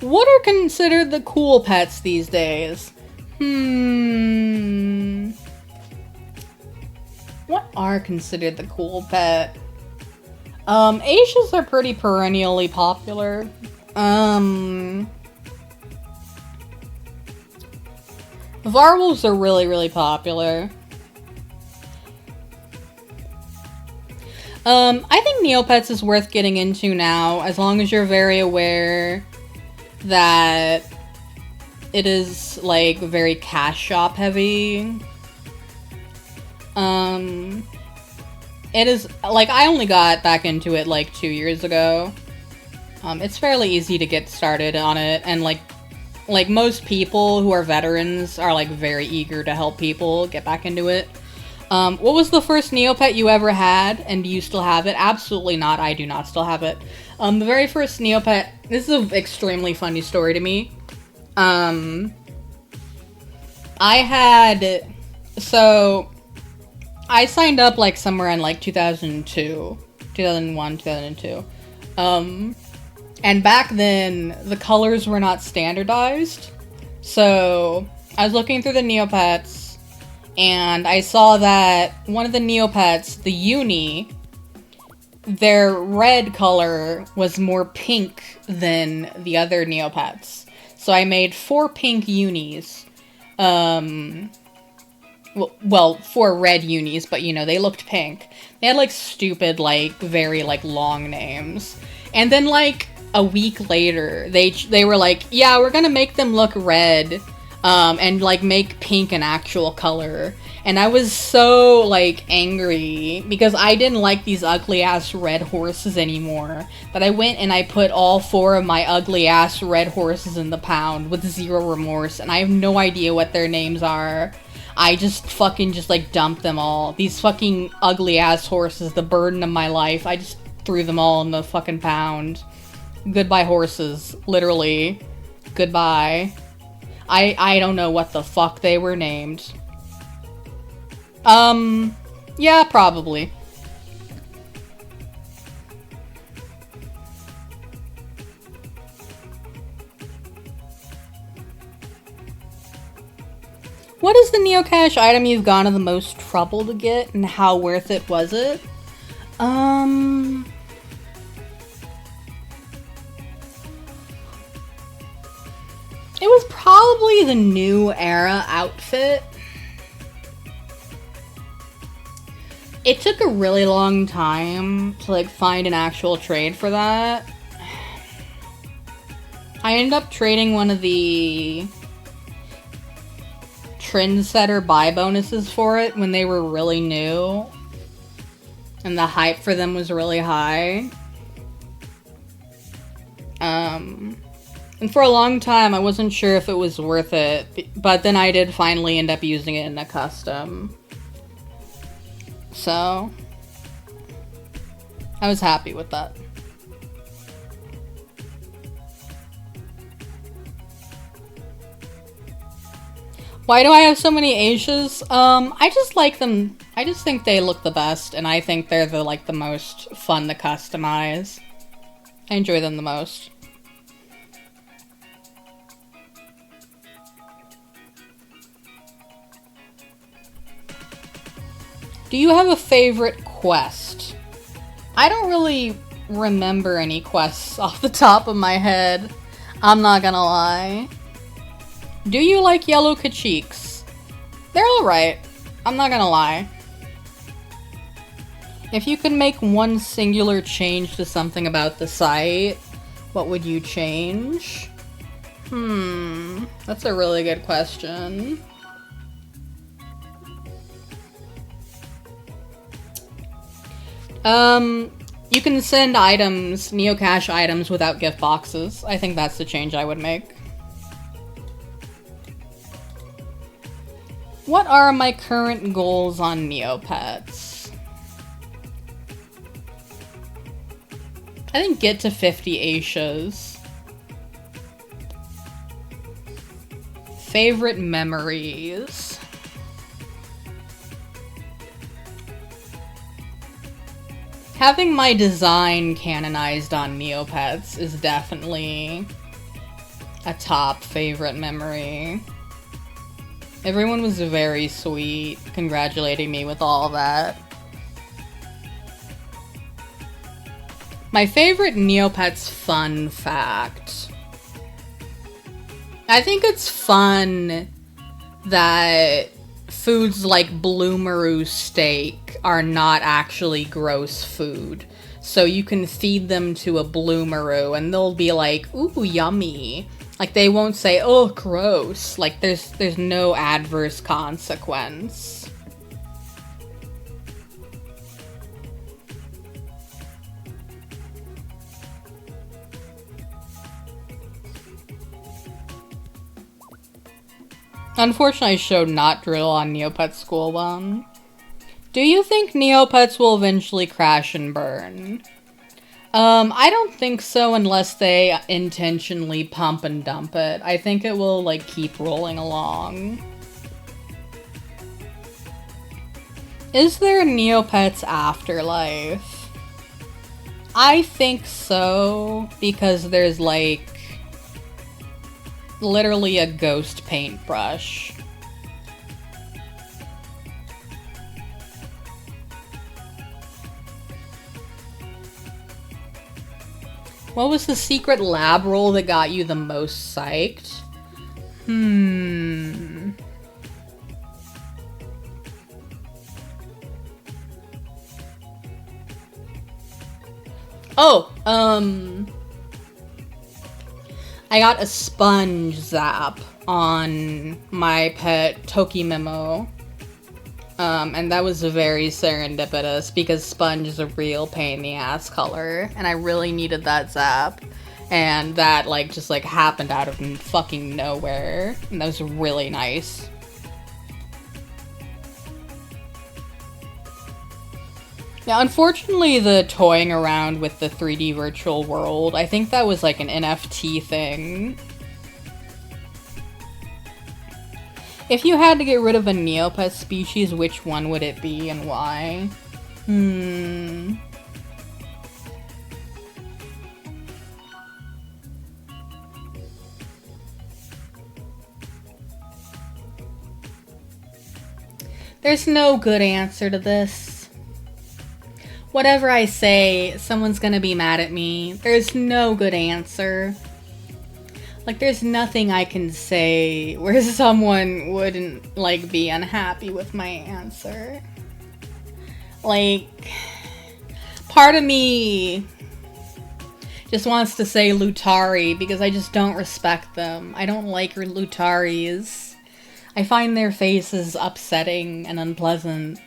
S2: What are considered the cool pets these days? What are considered the cool pet? Aishas are pretty perennially popular. Varwolves are really, really popular. I think Neopets is worth getting into now, as long as you're very aware that it is, like, very cash shop heavy. It is, like, I only got back into it, like, 2 years ago. It's fairly easy to get started on it, and, like, most people who are veterans are, like, very eager to help people get back into it. What was the first Neopet you ever had, and do you still have it? Absolutely not, I do not still have it. The very first Neopet, this is an extremely funny story to me. I signed up, like, somewhere in, like, 2002. And back then, the colors were not standardized. So, I was looking through the Neopets, and I saw that one of the Neopets, the Uni, their red color was more pink than the other Neopets. So I made 4 pink Unis. Well, 4 red Unis, but, you know, they looked pink. They had, like, stupid, like, very, like, long names. And then, like, a week later, they were like, yeah, we're gonna make them look red, and, like, make pink an actual color. And I was so, like, angry, because I didn't like these ugly-ass red horses anymore, that I went and I put all 4 of my ugly-ass red horses in the pound with 0 remorse, and I have no idea what their names are. I just fucking like dumped them all. These fucking ugly ass horses, the burden of my life. I just threw them all in the fucking pound. Goodbye horses. Literally. Goodbye. I don't know what the fuck they were named. Yeah, probably. What is the Neocache item you've gone to the most trouble to get, and how worth it was it? It was probably the New Era outfit. It took a really long time to, like, find an actual trade for that. I ended up trading one of the Trendsetter buy bonuses for it when they were really new, and the hype for them was really high. And for a long time I wasn't sure if it was worth it, but then I did finally end up using it in a custom. So I was happy with that. Why do I have so many Aishas? I just like them. I just think they look the best, and I think they're the, like, the most fun to customize. I enjoy them the most. Do you have a favorite quest? I don't really remember any quests off the top of my head. I'm not gonna lie. Do you like yellow Kachiks? They're alright. I'm not gonna lie. If you could make one singular change to something about the site, what would you change? That's a really good question. You can send items, Neocache items, without gift boxes. I think that's the change I would make. What are my current goals on Neopets? I think get to 50 Aishas. Favorite memories. Having my design canonized on Neopets is definitely a top favorite memory. Everyone was very sweet, congratulating me with all that. My favorite Neopets fun fact. I think it's fun that foods like Bloomaroo steak are not actually gross food. So you can feed them to a Bloomaroo and they'll be like, ooh, yummy. Like, they won't say, oh, gross. Like, there's no adverse consequence. Unfortunately, I showed Not Drill on Neopets School One. Do you think Neopets will eventually crash and burn? I don't think so unless they intentionally pump and dump it. I think it will, like, keep rolling along. Is there a Neopets afterlife? I think so, because there's, like, literally a ghost paintbrush. What was the secret lab role that got you the most psyched? Oh, I got a sponge zap on my pet Tokimemo. And that was very serendipitous because sponge is a real pain in the ass color, and I really needed that zap. And that, like, just, like, happened out of fucking nowhere. And that was really nice. Yeah, unfortunately, the toying around with the 3D virtual world, I think that was, like, an NFT thing. If you had to get rid of a Neopet species, which one would it be and why? There's no good answer to this. Whatever I say, someone's gonna be mad at me. There's no good answer. Like, there's nothing I can say where someone wouldn't, like, be unhappy with my answer. Like, part of me just wants to say Lutari because I just don't respect them. I don't like Lutaris. I find their faces upsetting and unpleasant.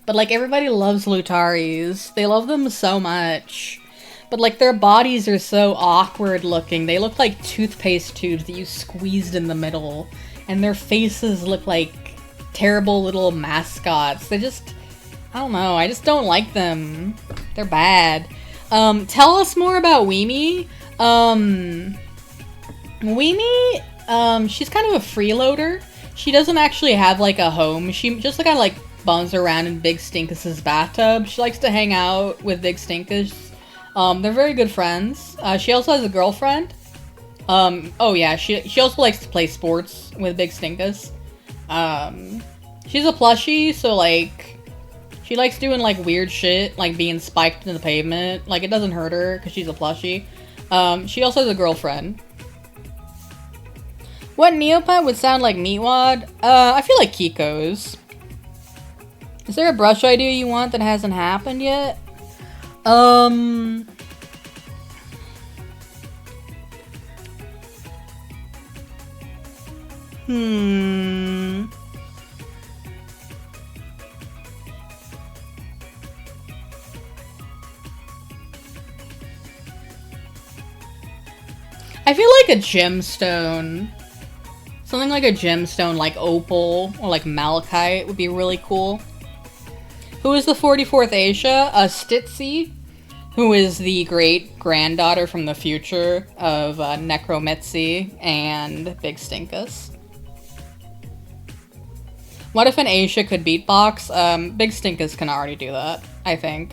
S2: But, like, everybody loves Lutaris. They love them so much. But, like, their bodies are so awkward looking. They look like toothpaste tubes that you squeezed in the middle. And their faces look like terrible little mascots. They just, I don't know, I just don't like them. They're bad. Tell us more about Weemy. Weemy, she's kind of a freeloader. She doesn't actually have, like, a home. She just kind of, like, bums around in Big Stinkus's bathtub. She likes to hang out with Big Stinkus. They're very good friends. She also has a girlfriend. Oh yeah, she also likes to play sports with Big Stinkus. She's a plushie, so, like, she likes doing, like, weird shit, like being spiked in the pavement. Like, it doesn't hurt her, because she's a plushie. She also has a girlfriend. What Neopet would sound like Meatwad? I feel like Kiko's. Is there a brush idea you want that hasn't happened yet? I feel like a gemstone. Something like a gemstone like opal or like malachite would be really cool. Who is the 44th Aisha? Stitzi, who is the great-granddaughter from the future of Necromitzi and Big Stinkus. What if an Aisha could beatbox? Big Stinkus can already do that, I think.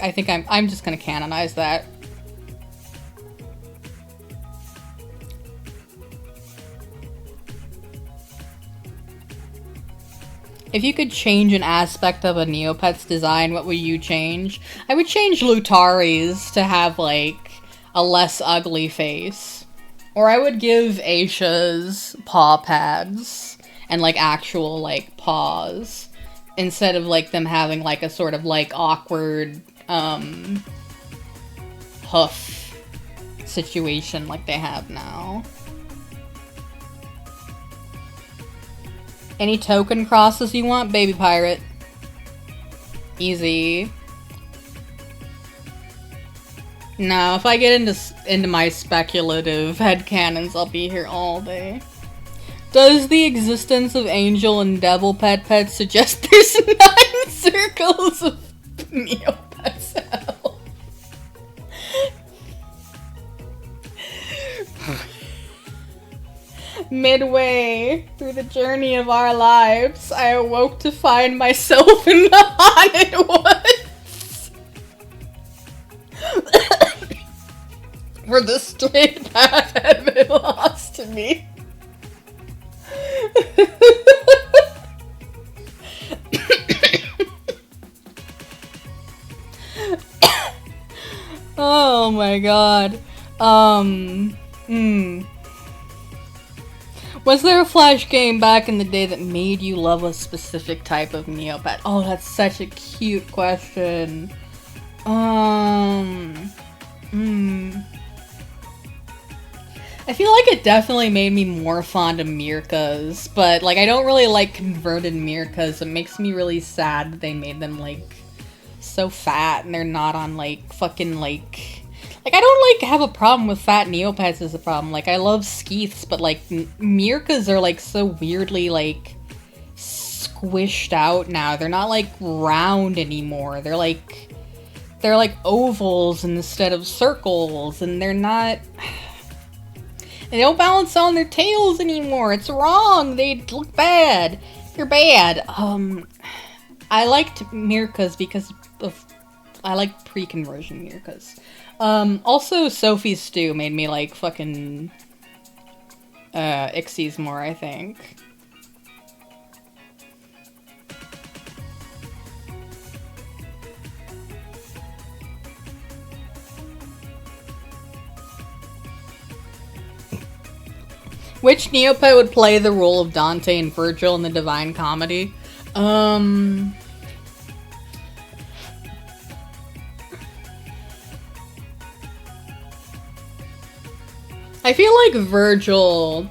S2: I'm just gonna canonize that. If you could change an aspect of a Neopets design, what would you change? I would change Lutari's to have, like, a less ugly face. Or I would give Aisha's paw pads and, like, actual, like, paws. Instead of, like, them having, like, a sort of, like, awkward, hoof situation like they have now. Any token crosses you want? Baby pirate. Easy. No, if I get into my speculative headcanons, I'll be here all day. Does the existence of angel and devil pets suggest there's 9 circles of Neopets hell? Midway through the journey of our lives, I awoke to find myself in the haunted woods. Where the straight path had been lost to me. Oh my god. Was there a Flash game back in the day that made you love a specific type of Neopet? Oh, that's such a cute question. I feel like it definitely made me more fond of Mirkas, but, like, I don't really like converted Mirkas. It makes me really sad that they made them, like, so fat and they're not on, like, fucking, like, I don't, like, have a problem with fat Neopets as a problem. Like, I love Skeeths, but, like, Mirkas are, like, so weirdly, like, squished out now. They're not, like, round anymore. They're, like, ovals instead of circles, and they're not... They don't balance on their tails anymore. It's wrong. They look bad. You're bad. I liked Mirkas because of... I like pre-conversion Mirkas. Also, Sophie's Stew made me like fucking Ixies more, I think. Which Neopet would play the role of Dante and Virgil in the Divine Comedy? I feel like Virgil...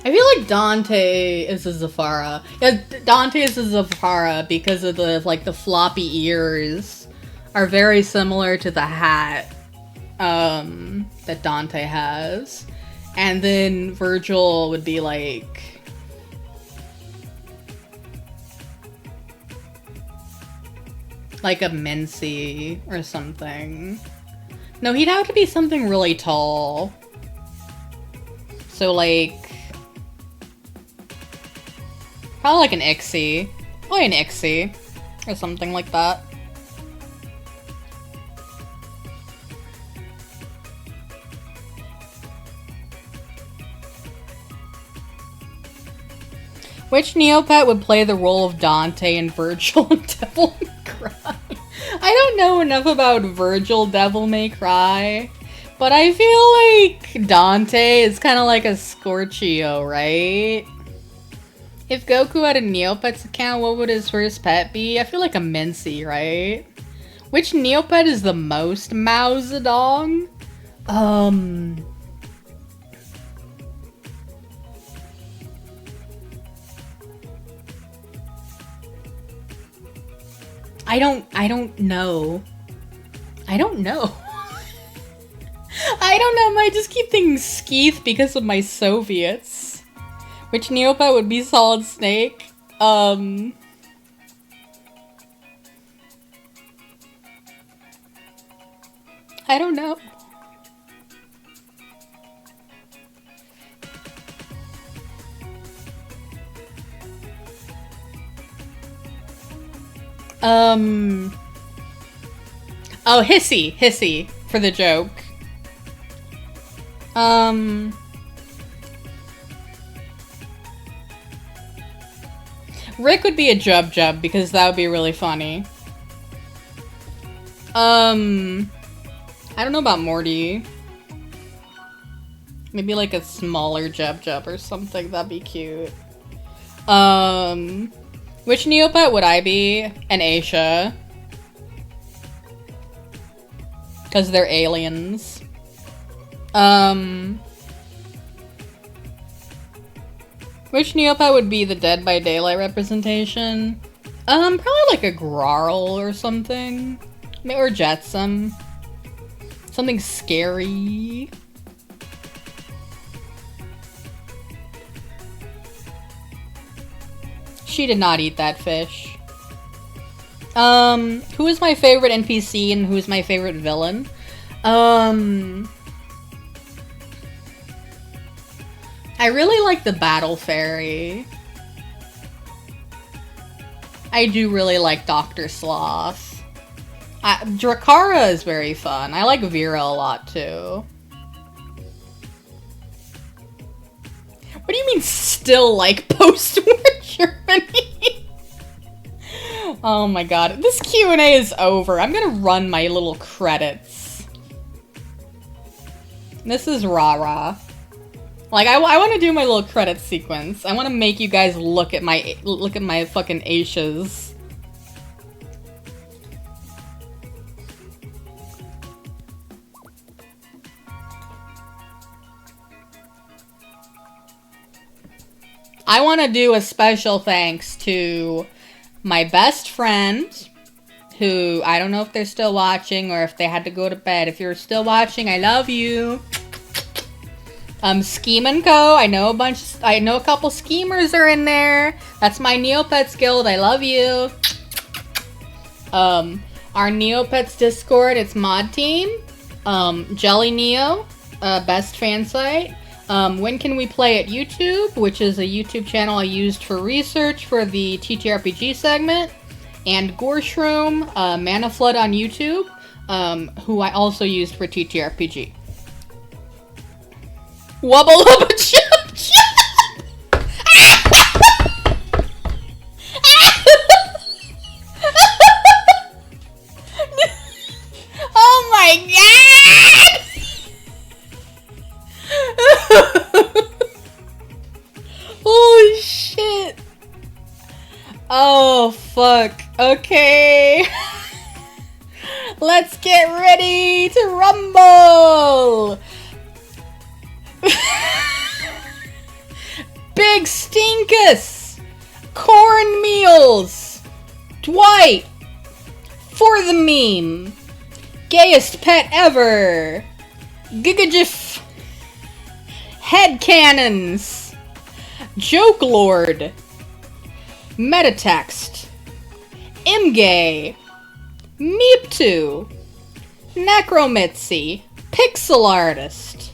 S2: I feel like Dante is a Zafara. Yeah, Dante is a Zafara because of the, like, the floppy ears are very similar to the hat, that Dante has. And then Virgil would be, like... like a Mincy or something. No, he'd have to be something really tall. So, like... probably like an Ixie. Probably an Ixie. Or something like that. Which Neopet would play the role of Dante and Virgil in Devil May Cry? I don't know enough about Virgil Devil May Cry, but I feel like Dante is kind of like a Scorchio, right? If Goku had a Neopets account, what would his first pet be? I feel like a Mincy, right? Which Neopet is the most Mao Zedong? I don't know. I don't know. I don't know, I just keep thinking Skeeth because of my Soviets. Which Neopet would be Solid Snake? I don't know. Oh, Hissy for the joke. Rick would be a Jub because that would be really funny. I don't know about Morty. Maybe like a smaller Jub or something, that'd be cute. Which Neopet would I be? An Aisha. Because they're aliens. Which Neopet would be the Dead by Daylight representation? Probably like a Grarl or something. Or Jetsam. Something scary. She did not eat that fish. Who is my favorite NPC and who is my favorite villain? I really like the Battle Fairy. I do really like Dr. Sloth. Drakara is very fun. I like Vera a lot too. What do you mean still like post-war Germany? Oh my god. This Q&A is over. I'm gonna run my little credits. This is rah-rah. Like, I want to do my little credit sequence. I want to make you guys look at my fucking Aishas. I want to do a special thanks to my best friend, who I don't know if they're still watching or if they had to go to bed. If you're still watching, I love you. Scheme & Co. I know a couple schemers are in there. That's my Neopets guild. I love you. Our Neopets Discord, it's mod team. Jelly Neo, best fan site. When Can We Play at YouTube, which is a YouTube channel I used for research for the TTRPG segment. And Gorshroom, Mana Flood on YouTube, who I also used for TTRPG. Wubble Wubba Chub Chub! Oh my god! Holy shit! Oh fuck. Okay. Let's get ready to rumble! Big Stinkus! Cornmeals! Dwight! For the meme! Gayest pet ever! Gigagif! Head cannons! Joke Lord! Metatext! Imgay! Meep2! Necromitzy! Pixel Artist!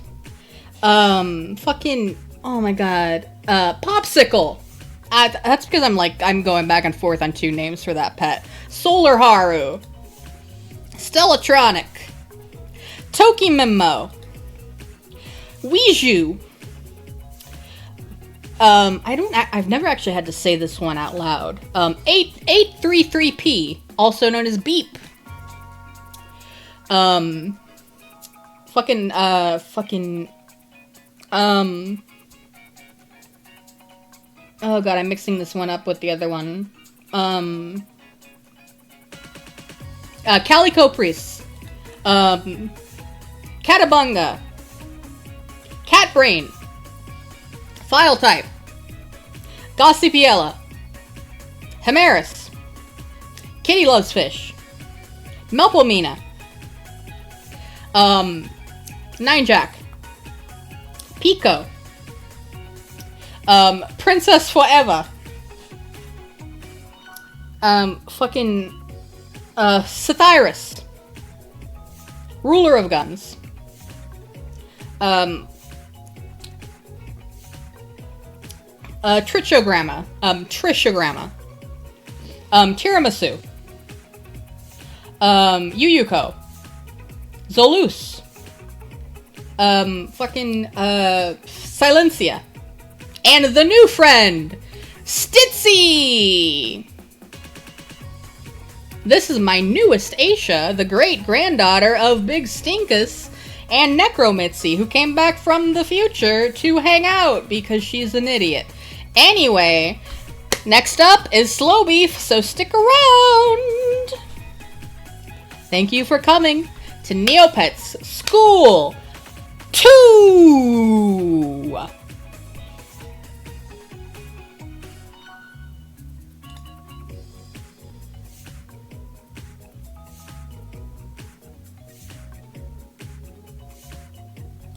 S2: Fucking, oh my god, Popsicle! That's because I'm going back and forth on two names for that pet. Solar Haru! Stellatronic! Toki Memo! Weiju! I've never actually had to say this one out loud. 833P, also known as Beep. Oh god, I'm mixing this one up with the other one. Calico Priest. Catabunga. Cat Brain. File Type. Gossipiella. Hemeris. Kitty Loves Fish. Melpomina. Nine Jack. Pico. Princess Forever. Fucking, Satyrus. Ruler of Guns. Trichogramma. Trishogramma. Tiramisu. Yuyuko. Zolus. Silencia. And the new friend, Stitzy! This is my newest Aisha, the great-granddaughter of Big Stinkus and Necromitzy, who came back from the future to hang out because she's an idiot. Anyway, next up is Slow Beef, so stick around! Thank you for coming to Neopets School 2!